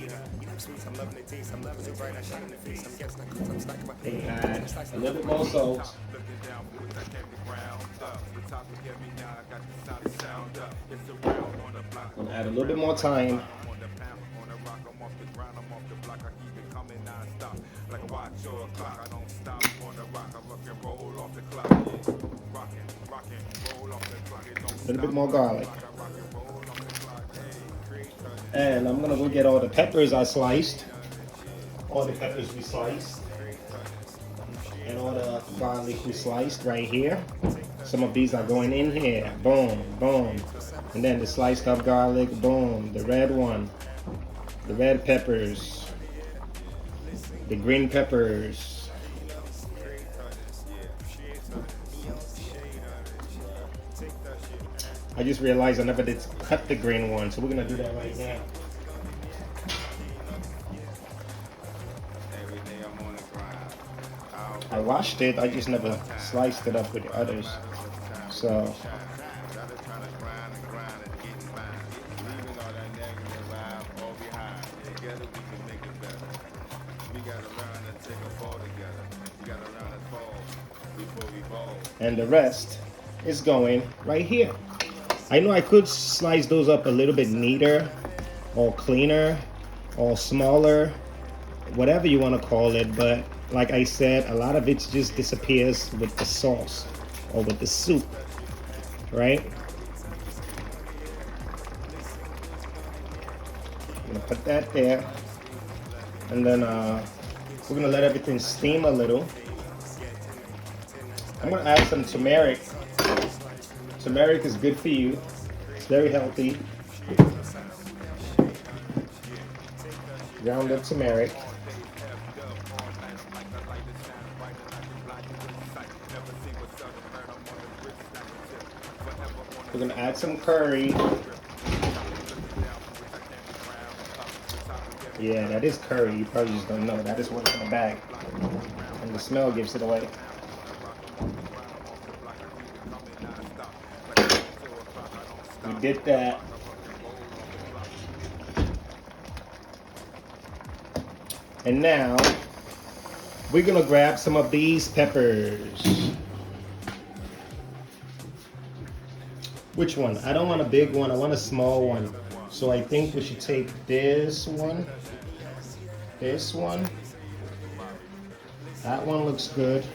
And add a little bit more salt. I'm gonna add a little bit more thyme. A little bit more garlic. And I'm gonna go get all the peppers I sliced. All the peppers we sliced. And all the garlic we sliced right here. Some of these are going in here. Boom, boom. And then the sliced up garlic, boom. The red one. The red peppers. The green peppers. I just realized I never did cut the green one, so we're gonna do that right now. I washed it, I just never sliced it up with the others. So and the rest is going right here. I know I could slice those up a little bit neater or cleaner or smaller, whatever you want to call it, but like I said, a lot of it just disappears with the sauce or with the soup, right? I'm gonna put that there, and then we're gonna let everything steam a little. I'm gonna add some turmeric. Turmeric is good for you. It's very healthy. Ground up turmeric. We're gonna add some curry. Yeah, that is curry. You probably just don't know. That is what's in the bag. And the smell gives it away. We did that. And now we're gonna grab some of these peppers. Which one? I don't want a big one, I want a small one. So I think we should take this one. That one looks good.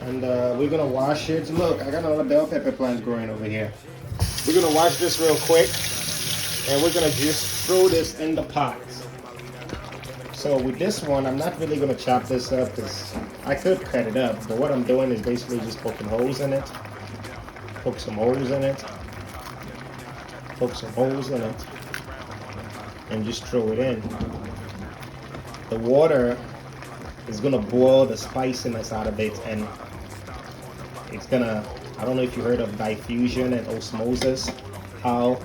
And we're gonna wash it. Look, I got another bell pepper plant growing over here. We're gonna wash this real quick, and we're gonna just throw this in the pot. So with this one, I'm not really gonna chop this up because I could cut it up, but what I'm doing is basically just poking holes in it. Poke some holes in it. Poke some holes in it. And just throw it in. The water is gonna boil the spiciness out of it, and it's gonna I don't know if you heard of diffusion and osmosis, how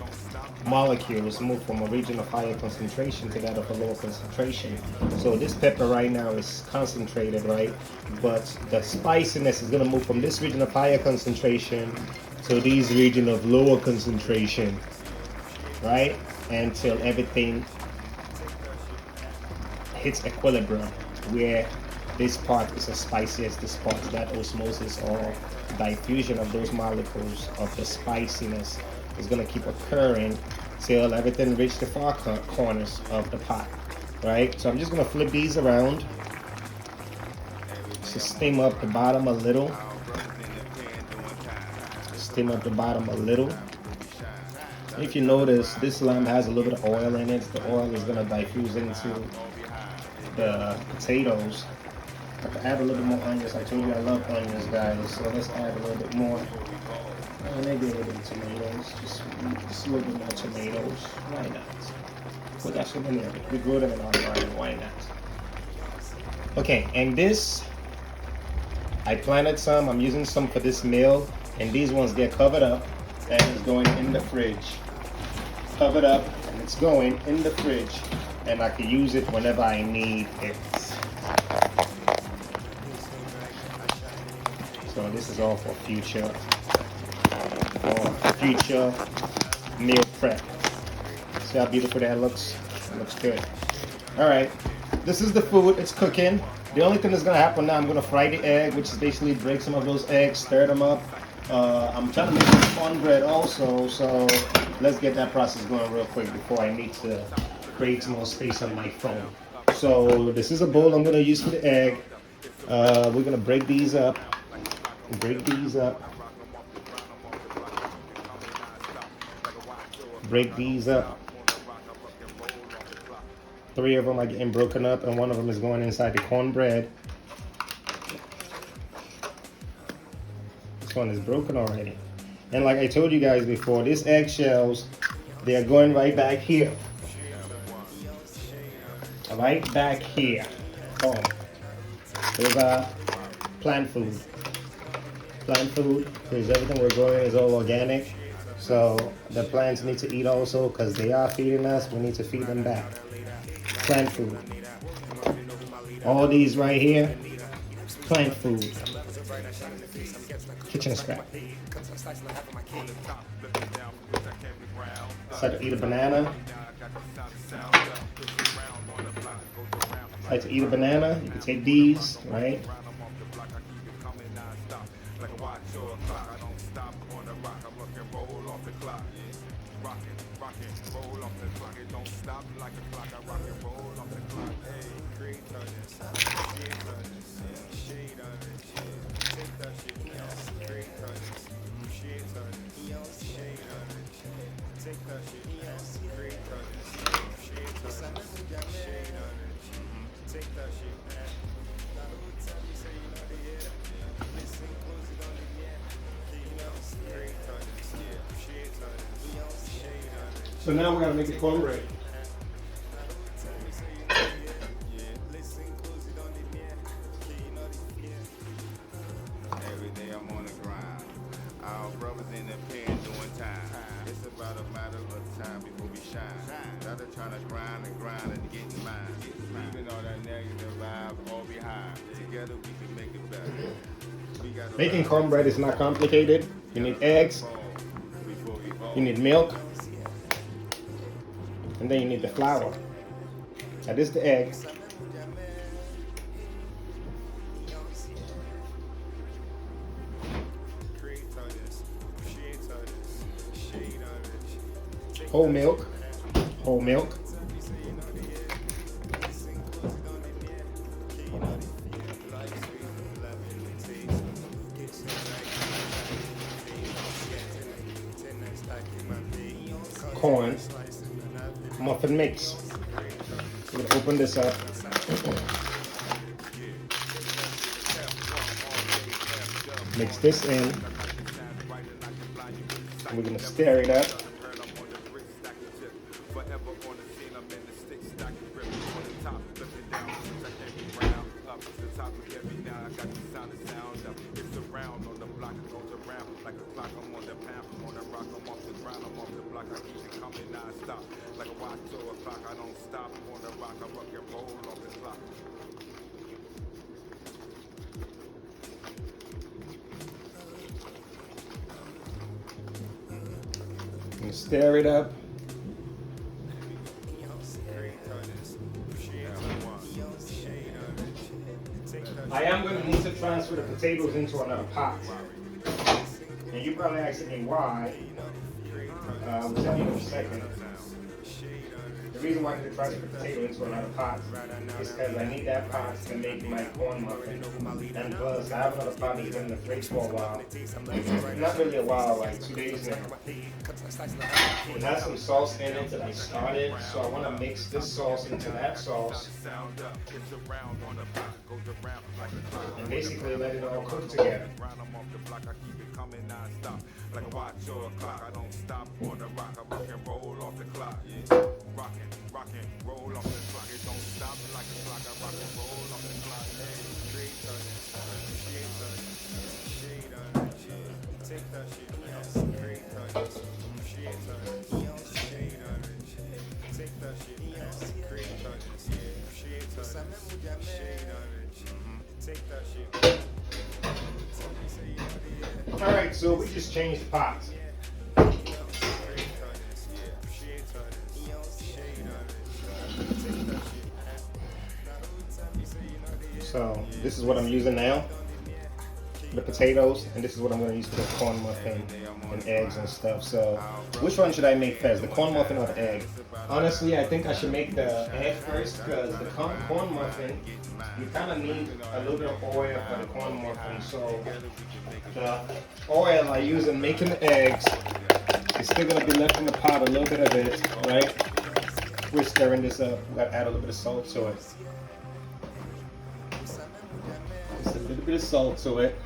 molecules move from a region of higher concentration to that of a lower concentration. So this pepper right now is concentrated, right? But the spiciness is going to move from this region of higher concentration to these region of lower concentration, right? Until everything hits equilibrium, where this part is as spicy as this part. That osmosis or diffusion of those molecules of the spiciness is going to keep occurring till everything reaches the far corners of the pot, right? So I'm just going to flip these around to steam up the bottom a little. Steam up the bottom a little. If you notice, this lamb has a little bit of oil in it. The oil is going to diffuse into the potatoes. I have to add a little bit more onions. I told you I love onions, guys, so let's add a little bit more. Maybe a little bit of tomatoes, just a little bit more tomatoes. Why not? We got some in there. We grew them in our garden. Why not? Okay, and this, I planted some. I'm using some for this meal, and these ones get covered up, and it's going in the fridge. Covered up, and it's going in the fridge, and I can use it whenever I need it. So this is all for future meal prep. See how beautiful that looks? It looks good. All right, this is the food. It's cooking. The only thing that's gonna happen now, I'm gonna fry the egg, which is basically break some of those eggs, stir them up. I'm trying to make some cornbread also, so let's get that process going real quick before I need to create some more space on my phone. So this is a bowl I'm gonna use for the egg. We're gonna break these up. Break these up. Break these up. 3 of them are getting broken up, and 1 of them is going inside the cornbread. This one is broken already. And like I told you guys before, these eggshells, they are going right back here. Right back here. Boom. Those are plant food. Plant food, because everything we're growing is all organic. So the plants need to eat also, because they are feeding us. We need to feed them back. Plant food. All these right here, plant food. Kitchen scrap. It's like to eat a banana. It's like to eat a banana. You can take these, right? So now we're gonna make the cornbread. Every day I'm on the grind. Our brothers in the pen doing time. It's about a matter of time before we shine. Rather trying to grind and getting mine. Leaving all that negative vibes all behind. Together we can make it better. Making cornbread is not complicated. You need eggs, you need milk, and then you need the flour. That is the egg. Whole milk, whole milk. Corn, muffin mix. I'm gonna open this up. Mix this in. We're gonna stir it up. like a clock. I'm on the path, I'm on the rock, I'm off the ground, I'm off the block. I keep it coming non-stop. Like a watch to a clock, I don't stop. I'm on the rock, I rock and roll off the clock. And stir it up. I am going to need to transfer the potatoes into another pot. And you probably asking me why. I'll tell you in a second. The reason why I need to transfer the potato into another pot is because I need that pot to make my corn muffin. And plus, I have another pot that's been in the fridge for a while. Not really a while, like 2 days now. It has some sauce in it that I started, so I want to mix this sauce into that sauce. And basically let it all cook together. Like a watch or a clock, I don't stop on the rock, I rock and roll off the clock, yeah. Rockin', roll off the clock, it don't stop like a clock, I rock and roll off the clock, hey. Straight shade on it, take that shit, straight shade on it, take that shit, straight shade on it, take that shit. Alright, so we just changed the pots. So this is what I'm using now, the potatoes, and this is what I'm going to use for the corn muffin and eggs and stuff. So which one should I make first, the corn muffin or the egg? Honestly, I think I should make the egg first, because the corn muffin, you kind of need a little bit of oil for the corn muffin. So the oil I use in making the eggs is still going to be left in the pot, a little bit of it, right? We're stirring this up. We got to add a little bit of salt to it. Just a little bit of salt to it.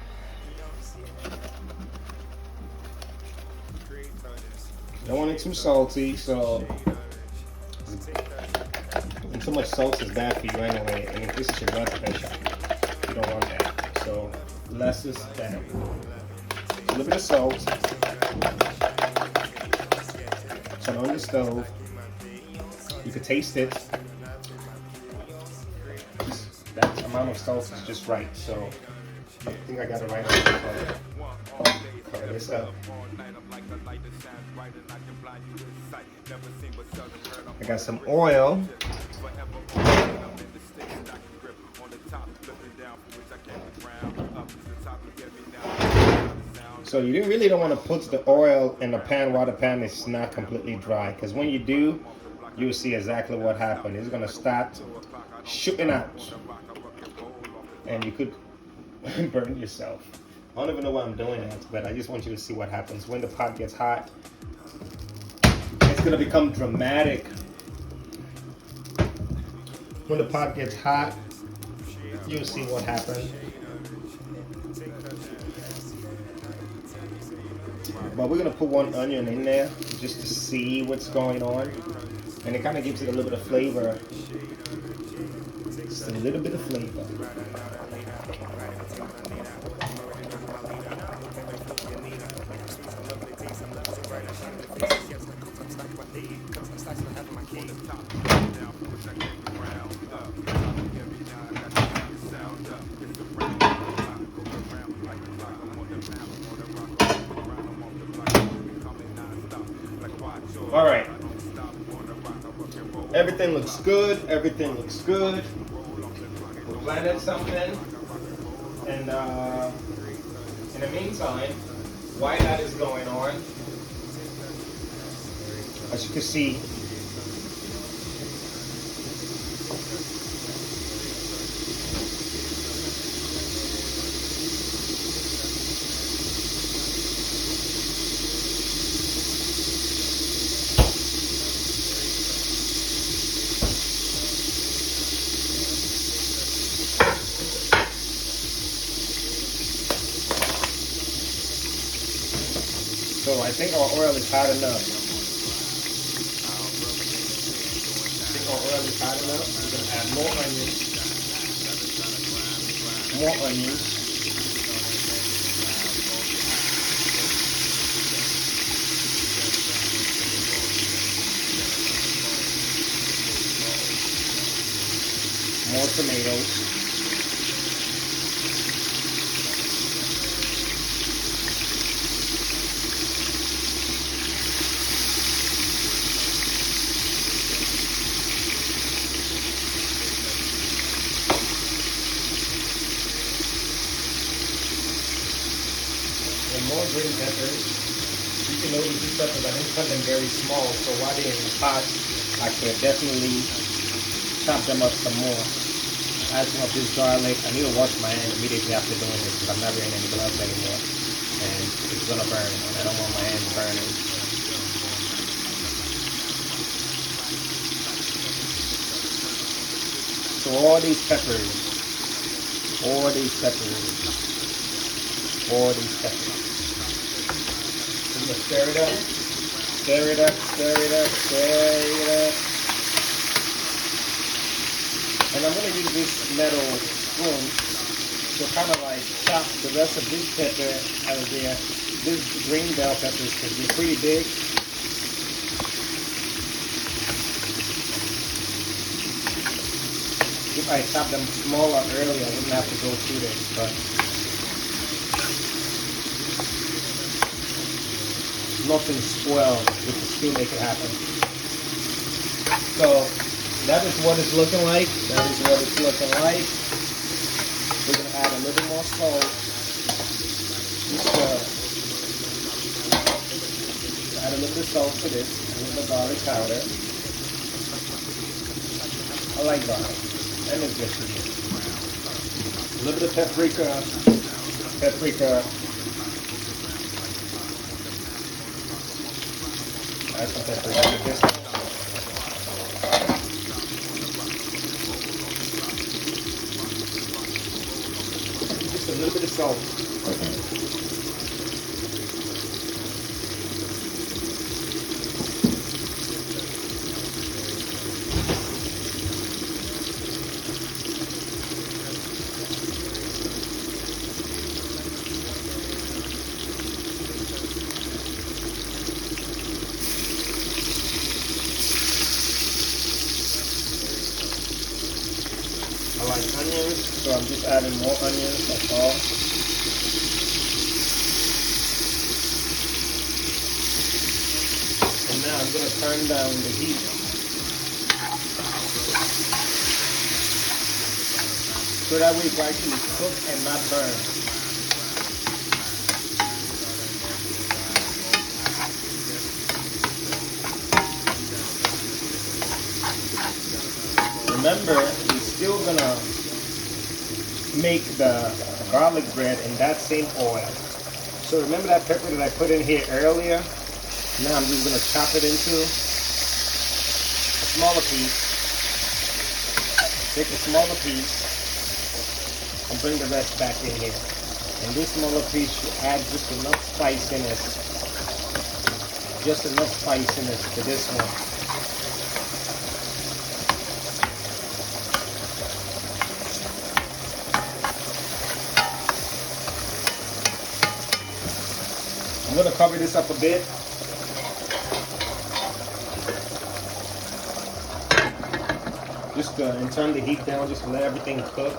Don't want it too salty, so and too much salt is bad for you anyway, and increases your blood pressure. You don't want that. So less is better. A little bit of salt. Turn on the stove. You can taste it. That amount of salt is just right, so I think I got it right on. Cover this up. I got some oil. So you really don't want to put the oil in the pan while the pan is not completely dry, because when you do, you'll see exactly what happened. It's going to start shooting out, and you could burn yourself. I don't even know why I'm doing that, but I just want you to see what happens when the pot gets hot. It's going to become dramatic. When the pot gets hot, you'll see what happens. But we're going to put one onion in there just to see what's going on. And it kind of gives it a little bit of flavor. Just a little bit of flavor. All right. Everything looks good. Everything looks good. We planted something, and in the meantime, while that is going on, as you can see, so I think our oil is hot enough. I think our oil is hot enough. We're going to add more onions. More onions. more tomatoes. And more green peppers. You can notice these peppers, I didn't cut them very small, so while they're in the pot, I could definitely chop them up some more. Add some of this garlic. I need to wash my hand immediately after doing this because I'm not wearing any gloves anymore. And it's gonna burn, and I don't want my hands burning. So all these peppers. So I'm gonna stir it up. And I'm going to use this metal spoon to kind of like chop the rest of this pepper out of there. This green bell peppers, because they're pretty big. If I chopped them smaller earlier, I wouldn't have to go through this, but nothing spoiled with the stew make it happen. So that is what it's looking like. We're going to add a little more salt. Add a little bit of salt to this. A little bit of garlic powder. I like garlic. And it's good for you. A little bit of paprika. Add some paprika to this. Just a little bit of salt. I like onions, so I'm just adding more onions, that's all. And now I'm going to turn down the heat. So that way it will actually cook and not burn. Remember, we're still gonna make the garlic bread in that same oil. So remember that pepper that I put in here earlier? Now I'm just gonna chop it into a smaller piece. Take a smaller piece and bring the rest back in here. And this smaller piece should add just enough spiciness. Just enough spiciness to this one. I'm going to cover this up a bit. Just and turn the heat down just to let everything cook.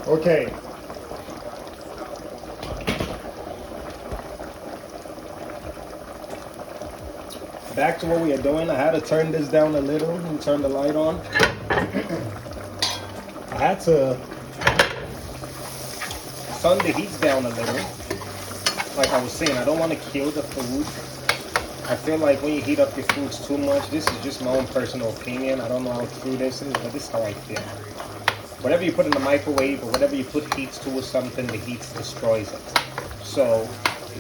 Okay. Back to what we are doing. I had to turn this down a little and turn the light on. I had to turn the heat down a little. Like I was saying, I don't want to kill the food. I feel like when you heat up your foods too much, this is just my own personal opinion. I don't know how true this is, but this is how I feel. Whatever you put in the microwave or whatever you put heats to or something, the heat destroys it. So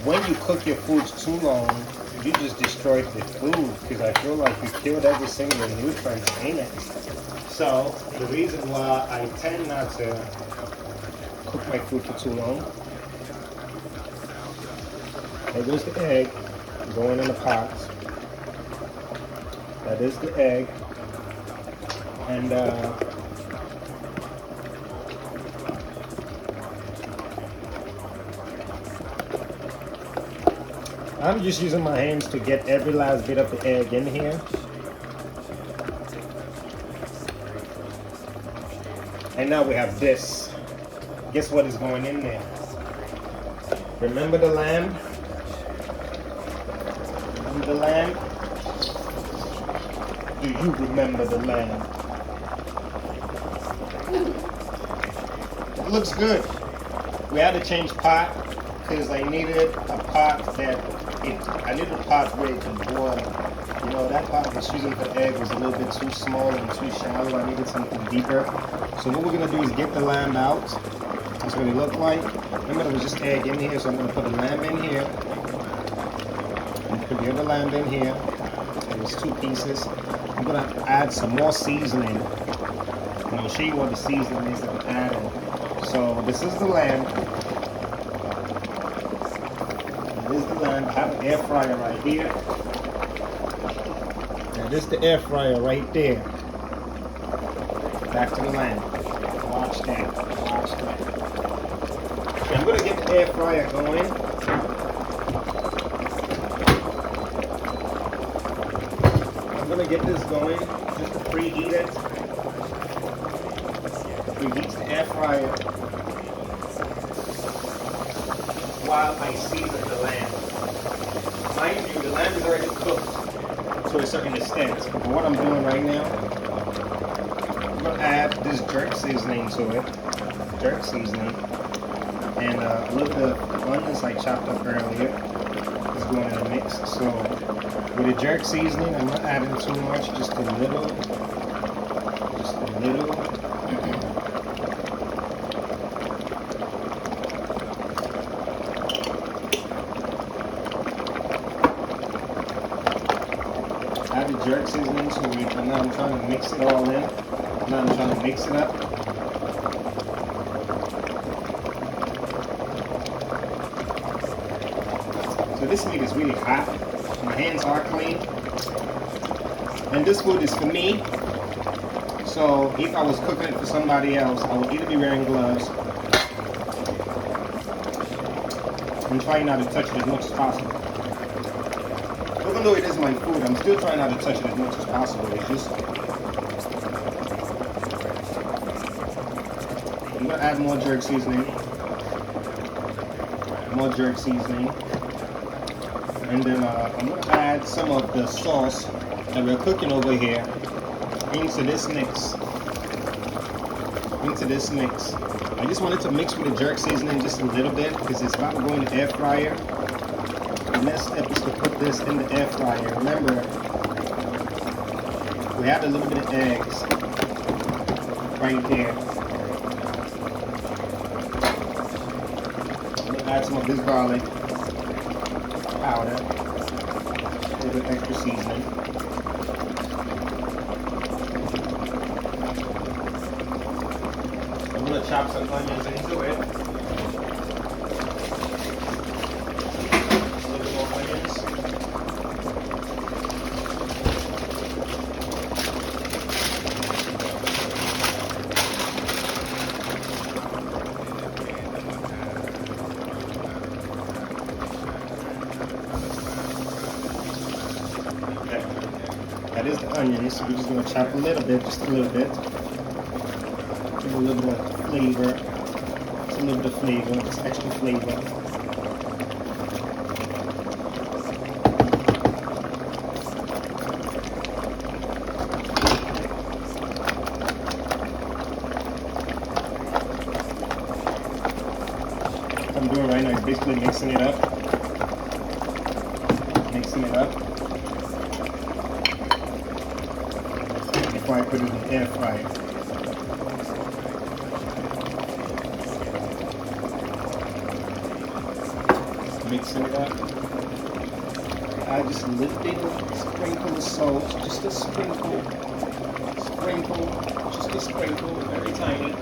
when you cook your foods too long, you just destroyed the food because I feel like you killed every single nutrient in it. So the reason why I tend not to cook my food for too long. There goes the egg going in the pot. That is the egg. And I'm just using my hands to get every last bit of the egg in here. And now we have this. Guess what is going in there? Remember the lamb? Remember the lamb? Do you remember the lamb? It looks good. We had to change pot because I needed a pot I needed a pot where it can boil. You know, that pot I was using for the egg was a little bit too small and too shallow. I needed something deeper. So what we're gonna do is get the lamb out. That's what it looked like. Remember, there was just egg in here, so I'm gonna put the lamb in here. And put the other lamb in here. It was 2 pieces. I'm gonna add some more seasoning. And I'll show you what the seasoning is that I'm adding. So this is the lamb. This is the lamb. I have an air fryer right here. And this is the air fryer right there. Back to the lamb. Watch that. Watch that. Okay, I'm gonna get the air fryer going. I'm gonna get this going just to preheat it. Preheat the air fryer while I season the lamb. Mind you, the lamb is already cooked to a certain extent. But what I'm doing right now, I'm gonna add this jerk seasoning to it. Jerk seasoning. And a little bit of onions I chopped up earlier is going in the mix. So with the jerk seasoning, I'm not adding too much, just a little. Just a little. Add the jerk seasoning to it, and now I'm trying to mix it all in. Now I'm trying to mix it up. So this meat is really hot. My hands are clean. And this food is for me. So if I was cooking it for somebody else, I would either be wearing gloves and trying not to touch it as much as possible. Even though it is my food, I'm still trying not to touch it as much as possible. It's just, I'm gonna add more jerk seasoning. More jerk seasoning. And then I'm gonna add some of the sauce that we're cooking over here into this mix. I just wanted to mix with the jerk seasoning just a little bit because it's about to go in the air fryer. The next step is to put this in the air fryer. Remember, we have a little bit of eggs right there. I'm gonna add some of this garlic powder, a little bit extra seasoning. I'm gonna chop some onions into it. A little bit more onions. That is the onions, so we're just going to chop a little bit, just a little bit. Give a little bit of flavor. Just a little bit of flavor, just extra flavor. What I'm doing right now is basically mixing it up. Mixing it up. Before I put it in the air fryer. Mixing it up. Add just a little bit of sprinkle of salt, just a sprinkle. Sprinkle, just a sprinkle, very tiny.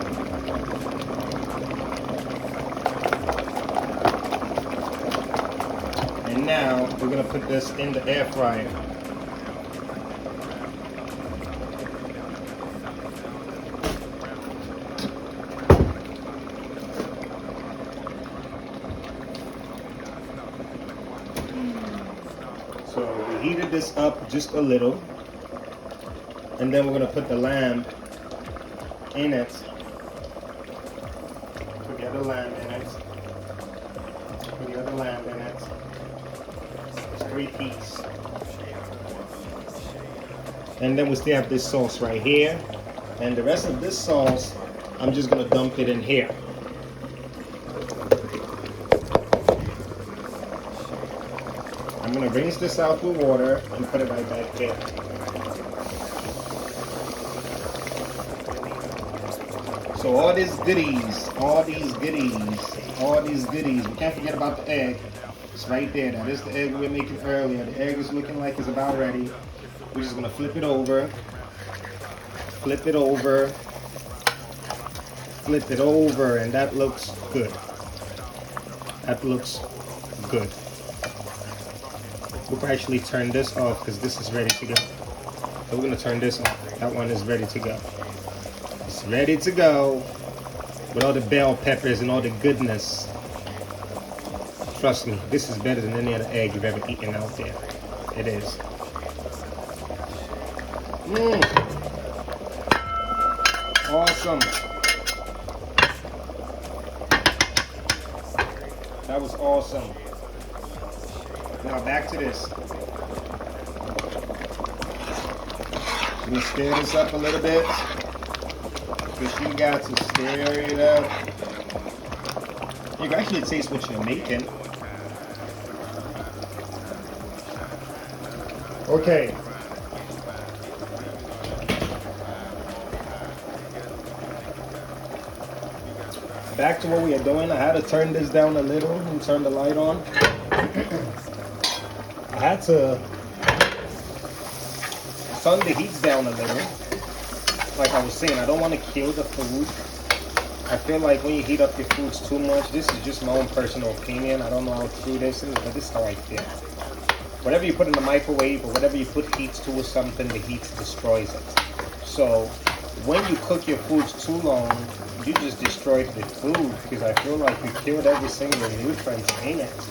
And now we're gonna put this in the air fryer. heated this up just a little, and then we're gonna put the lamb in it. Put the other lamb in it. Put the other lamb in it. It's 3 pieces. And then we still have this sauce right here, and the rest of this sauce, I'm just gonna dump it in here. I'm gonna rinse this out with water and put it right back there. So all these goodies, we can't forget about the egg. It's right there. That is the egg we were making earlier. The egg is looking like it's about ready. We're just gonna flip it over, flip it over, flip it over, and that looks good. That looks good. We can actually turn this off because this is ready to go. So we're gonna turn this off. That one is ready to go. It's ready to go with all the bell peppers and all the goodness. Trust me, this is better than any other egg you've ever eaten out there. It is. Awesome. That was awesome. Now back to this. I'm gonna stir this up a little bit. Because you got to stir it up. You can actually taste what you're making. Okay. Back to what we are doing. I had to turn this down a little and turn the light on. I had to turn the heat down a little. Like I was saying, I don't want to kill the food. I feel like when you heat up your foods too much, this is just my own personal opinion. I don't know how true this is, but this is how I feel. Whatever you put in the microwave or whatever you put heat to or something, the heat destroys it. So when you cook your foods too long, you just destroyed the food because I feel like you killed every single nutrient in it.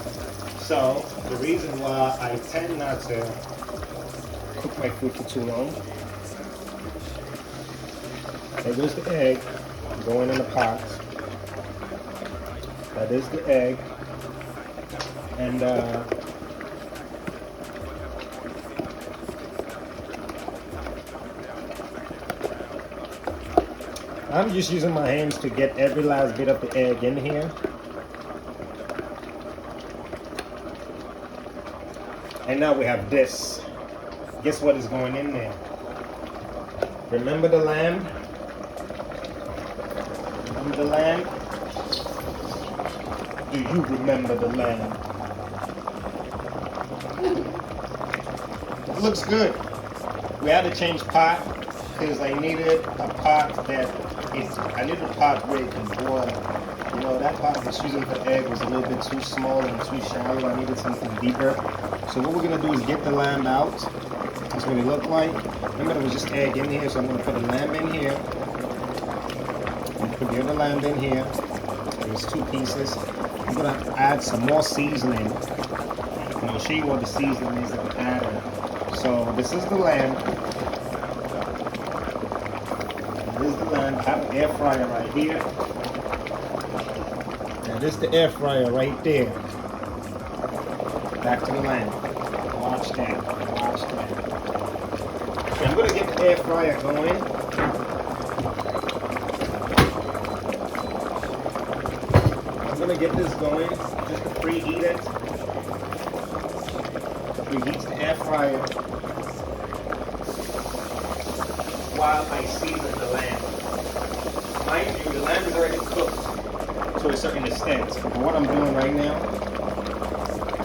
So the reason why I tend not to cook my food for too long. There goes the egg going in the pot. That is the egg. And I'm just using my hands to get every last bit of the egg in here. And now we have this. Guess what is going in there? Remember the lamb? Remember the lamb? Do you remember the lamb? It looks good. We had to change pot because I needed a pot I needed a pot where it can boil. You know, that pot I was using for egg was a little bit too small and too shallow. I needed something deeper. So what we're gonna do is get the lamb out. That's what it looked like. Remember, there was just egg in here, so I'm gonna put the lamb in here. And put the other lamb in here. There's 2 pieces. I'm gonna add some more seasoning. And I'll show you what the seasoning is that I'm adding. So this is the lamb. This is the lamb. I have an air fryer right here. And this is the air fryer right there. Back to the lamb. Watch that. Watch that. Okay, I'm gonna get the air fryer going. I'm gonna get this going just to preheat it. Preheat the air fryer while I season the lamb. Mind you, the lamb is already cooked to a certain extent. But what I'm doing right now,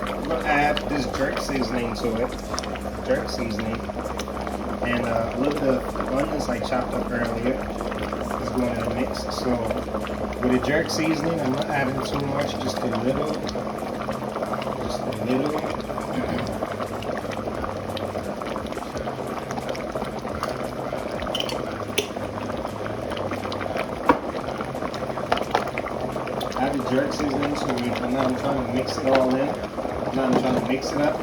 I'm gonna add this jerk seasoning to it. Jerk seasoning. And a little bit of onions I chopped up earlier is going in the mix. So with the jerk seasoning, I'm not adding too much, just a little. Just a little. Add the jerk seasoning to it, and now I'm trying to mix it all in. Now I'm trying to mix it up.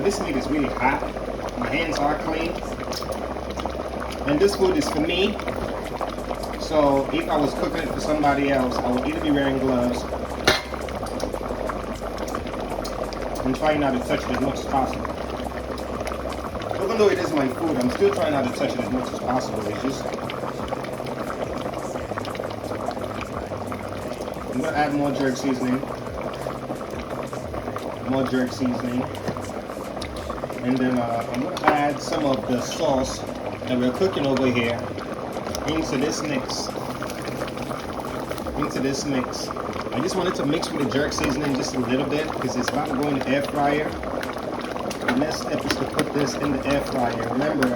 this meat is really hot. My hands are clean. And this food is for me. So if I was cooking it for somebody else, I would either be wearing gloves and trying not to touch it as much as possible. Even though it is my food, I'm still trying not to touch it as much as possible. It's just, I'm gonna add more jerk seasoning. More jerk seasoning. And then I'm gonna add some of the sauce that we're cooking over here into this mix. I just wanted to mix with the jerk seasoning just a little bit because it's about to go in the air fryer. The next step is to put this in the air fryer. Remember,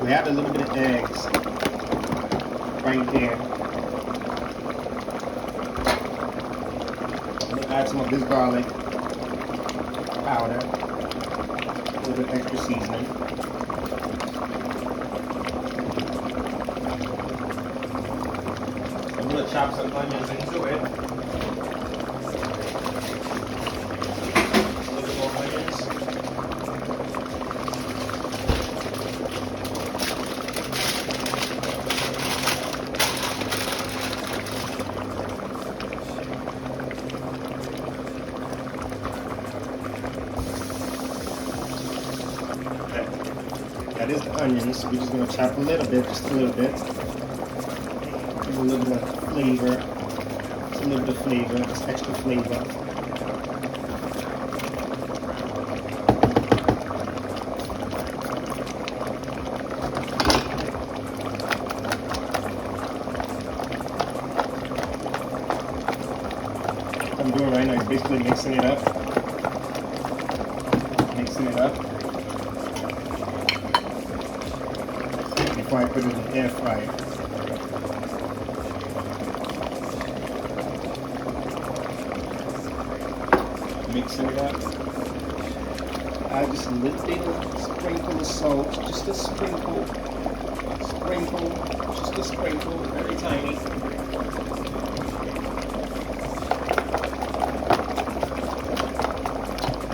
we have a little bit of eggs right there. I'm gonna add some of this garlic powder, a little bit extra seasoning. I'm gonna chop some onions into it. A little more onions. That is the onions. We're just gonna chop a little bit, just a little bit. Give a little bit of flavor. Just a little bit of flavor, just extra flavor. What I'm doing right now is basically mixing it up. Before I put it in the air fryer. Mixing it up. Add just a little bit of sprinkle of salt, just a sprinkle, just a sprinkle, very tiny.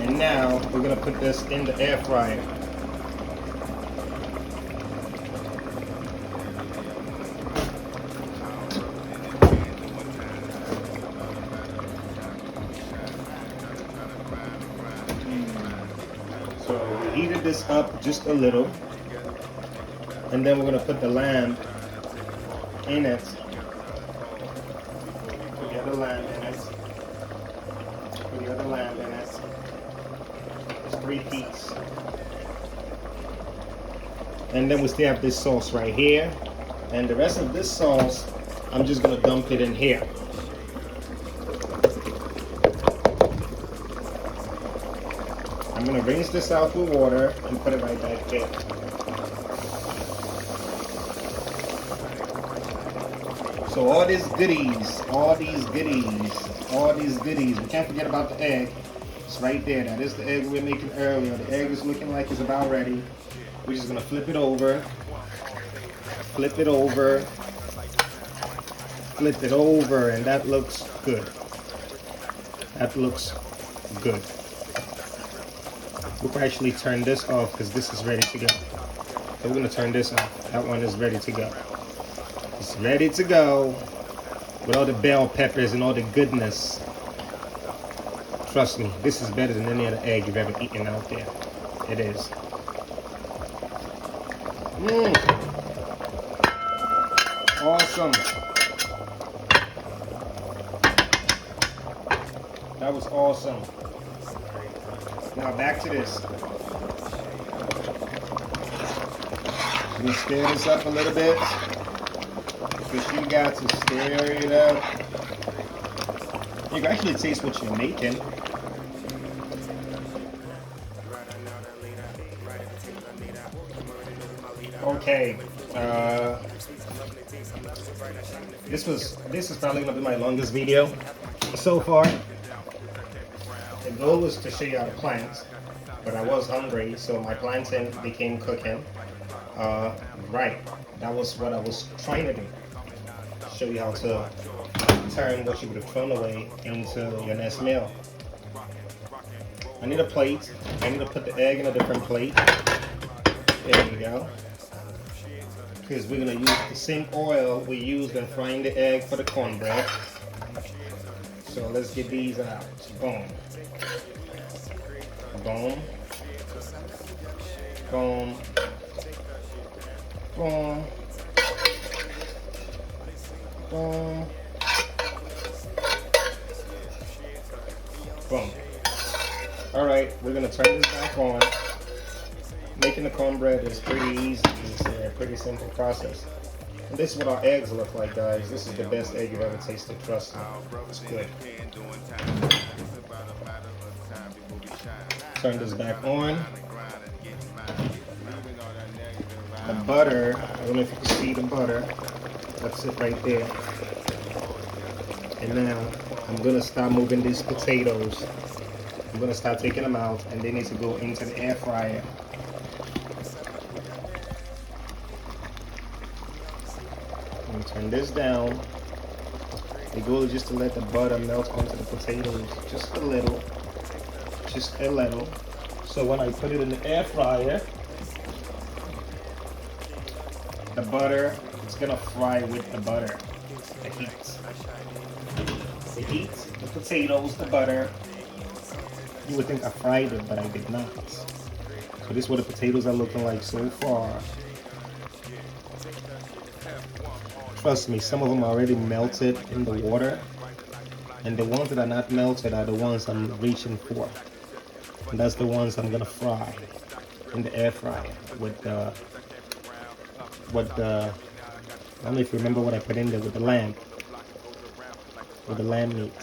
And now we're gonna put this in the air fryer. So we heated this up just a little, and then we're going to put the lamb in it. Put the other lamb in it. Put the other lamb in it. It's 3 pieces. And then we still have this sauce right here. And the rest of this sauce, I'm just going to dump it in here. I'm going to rinse this out with water and put it right back there. So all these goodies, we can't forget about the egg. It's right there. That is the egg we were making earlier. The egg is looking like it's about ready. We're just going to flip it over, and that looks good. We can actually turn this off because this is ready to go. So we're going to turn this off. That one is ready to go. It's ready to go with all the bell peppers and all the goodness. Trust me, this is better than any other egg you've ever eaten out there. It is. Awesome. That was awesome. Now back to this. I'm gonna stir this up a little bit because you got to stir it up. You can actually taste what you're making. Okay. This is probably gonna be my longest video so far. The goal was to show you how to plant, but I was hungry, so my planting became cooking. Right, that was what I was trying to do. Show you how to turn what you would have thrown away into your next meal. I need a plate. I need to put the egg in a different plate. There we go. Because we're gonna use the same oil we used when frying the egg for the cornbread. So let's get these out. Boom. Boom. Boom. Boom. Boom. Boom. Alright, we're gonna turn this back on. Making the cornbread is pretty easy. It's a pretty simple process. And this is what our eggs look like, guys. This is the best egg you've ever tasted, trust me. It's good. Turn this back on. The butter, I don't know if you can see the butter. That's it right there. And now I'm gonna start moving these potatoes. I'm gonna start taking them out, and they need to go into the air fryer. I'm gonna turn this down. The goal is just to let the butter melt onto the potatoes, just a little, just a little. So when I put it in the air fryer, the butter, it's gonna fry with the butter, the heat. The heat, the potatoes, the butter. You would think I fried it, but I did not. So this is what the potatoes are looking like so far. Trust me, some of them are already melted in the water, and the ones that are not melted are the ones I'm reaching for. And that's the ones I'm gonna fry in the air fryer with the I don't know if you remember what I put in there with the lamb meat.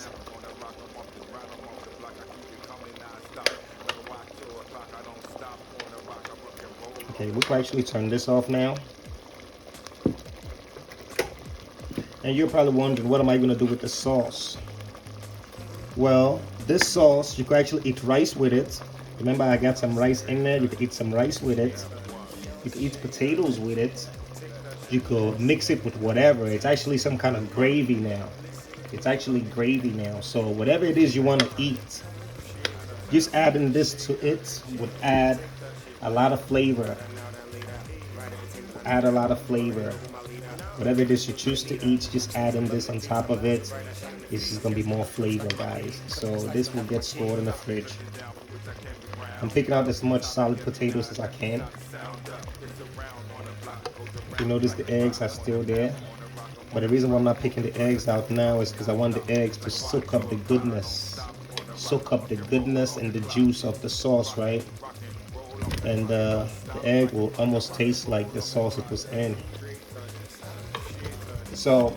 Okay, we can actually turn this off now. And you're probably wondering, what am I going to do with the sauce? Well, this sauce, you can actually eat rice with it. Remember, I got some rice in there. You can eat some rice with it. You can eat potatoes with it. You could mix it with whatever. It's actually some kind of gravy now. It's actually gravy now. So whatever it is you want to eat, just adding this to it would add a lot of flavor. Add a lot of flavor. Whatever it is you choose to eat, just adding this on top of it. This is going to be more flavor, guys. So this will get stored in the fridge. I'm picking out as much solid potatoes as I can. You notice the eggs are still there. But the reason why I'm not picking the eggs out now is because I want the eggs to soak up the goodness. Soak up the goodness and the juice of the sauce, right? And the egg will almost taste like the sauce it was in. So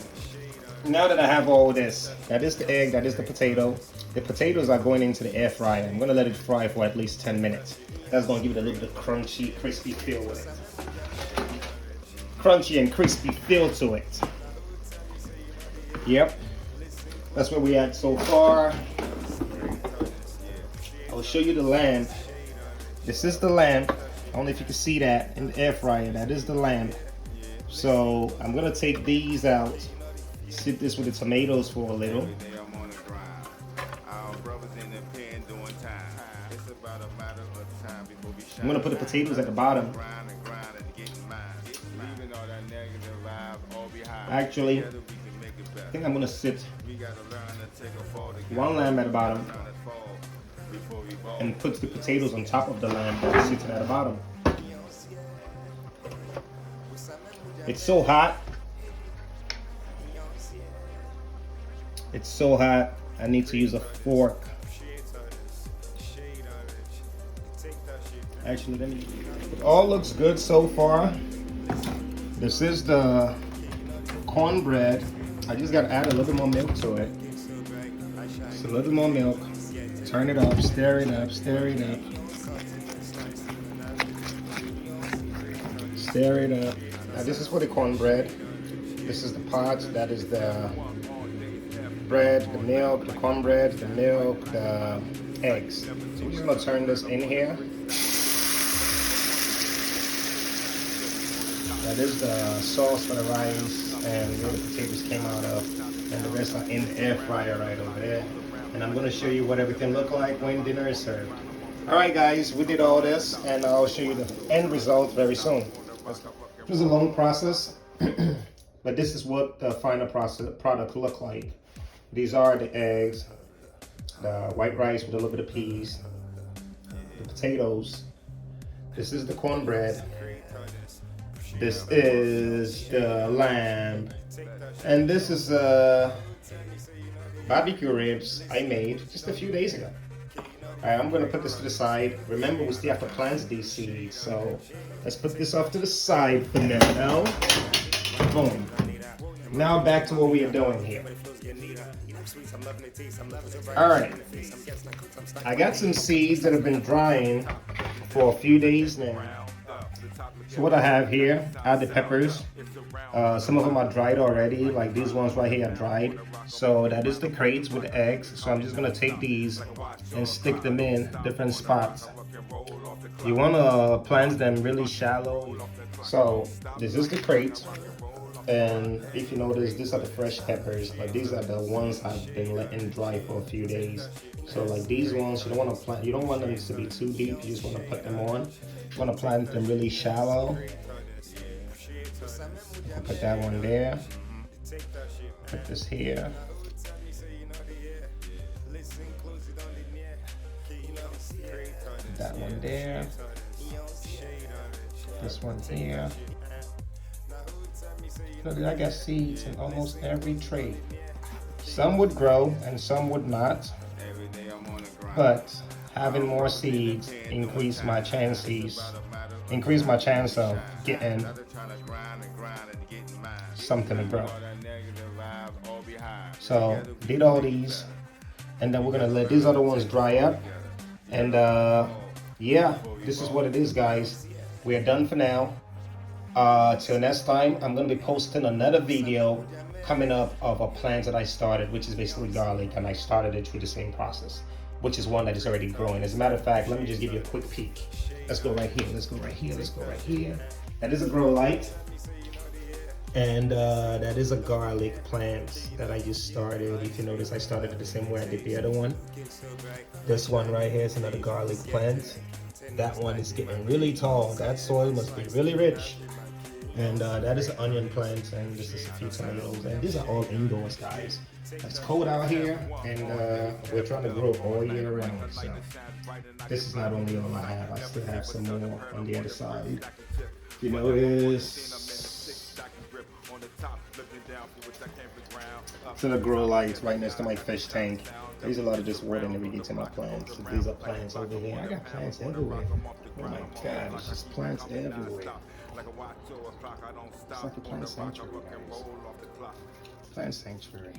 now that I have all this, that is the egg, that is the potato. The potatoes are going into the air fryer. I'm gonna let it fry for at least 10 minutes. That's gonna give it a little bit of crunchy, crispy feel with it. Crunchy and crispy feel to it. Yep, that's where we at so far. I'll show you the lamb. This is the lamb. I don't know if you can see that in the air fryer. That is the lamb. So I'm gonna take these out, sip this with the tomatoes for a little. I'm gonna put the potatoes at the bottom. Actually, I think I'm gonna sit one lamb at the bottom and put the potatoes on top of the lamb that sits at the bottom. It's so hot. It's so hot. I need to use a fork. Actually, it all looks good so far. This is the cornbread. I just gotta add a little bit more milk to it. Just a little bit more milk. Turn it up, stir it up, stir it up. Stir it up. Now this is for the cornbread. This is the pot. That is the bread, the milk, the cornbread, the milk, the eggs. So we're just gonna turn this in here. That is the sauce for the rice and where the potatoes came out of, and the rest are in the air fryer right over there. And I'm gonna show you what everything look like when dinner is served. All right, guys, we did all this, and I'll show you the end result very soon. It was a long process, but this is what the final product look like. These are the eggs, the white rice with a little bit of peas, the potatoes. This is the cornbread. This is the lamb, and this is barbecue ribs I made just a few days ago. Alright, I'm gonna put this to the side. Remember, we still have to plant these seeds, so let's put this off to the side for now. Boom. Now back to what we are doing here. Alright, I got some seeds that have been drying for a few days now. So what I have here are the peppers. Some of them are dried already, like these ones right here are dried. So that is the crates with the eggs. So I'm just gonna take these and stick them in different spots. You wanna plant them really shallow. So this is the crate. And if you notice, these are the fresh peppers, but these are the ones I've been letting dry for a few days. So like these ones, you don't want to plant, you don't want them to be too deep, you just want to put them on. You want to plant them really shallow. I'll put that one there. Put this here. Put that one there. This one here. Look, I got seeds in almost every tray. Some would grow and some would not. But having more seeds increase my chance of getting something to grow. So did all these, and then we're gonna let these other ones dry up. And yeah, this is what it is, guys. We are done for now. Till next time, I'm going to be posting another video coming up of a plant that I started, which is basically garlic, and I started it through the same process, which is one that is already growing. As a matter of fact, let me just give you a quick peek. Let's go right here, let's go right here, let's go right here. That is a grow light, and that is a garlic plant that I just started. If you notice, I started it the same way I did the other one. This one right here is another garlic plant. That one is getting really tall. That soil must be really rich. And that is an onion plant, and this is a few tomatoes, and these are all indoors, guys. It's cold out here, and we're trying to grow all year round. So this is not only all I have, I still have some more on the other side. You notice, it's in a grow light right next to my fish tank. There's a lot of just water never gets to my plants. These are plants over here. I got plants everywhere. Oh my God, it's just plants everywhere. It's like a plant sanctuary, guys. Plant sanctuary.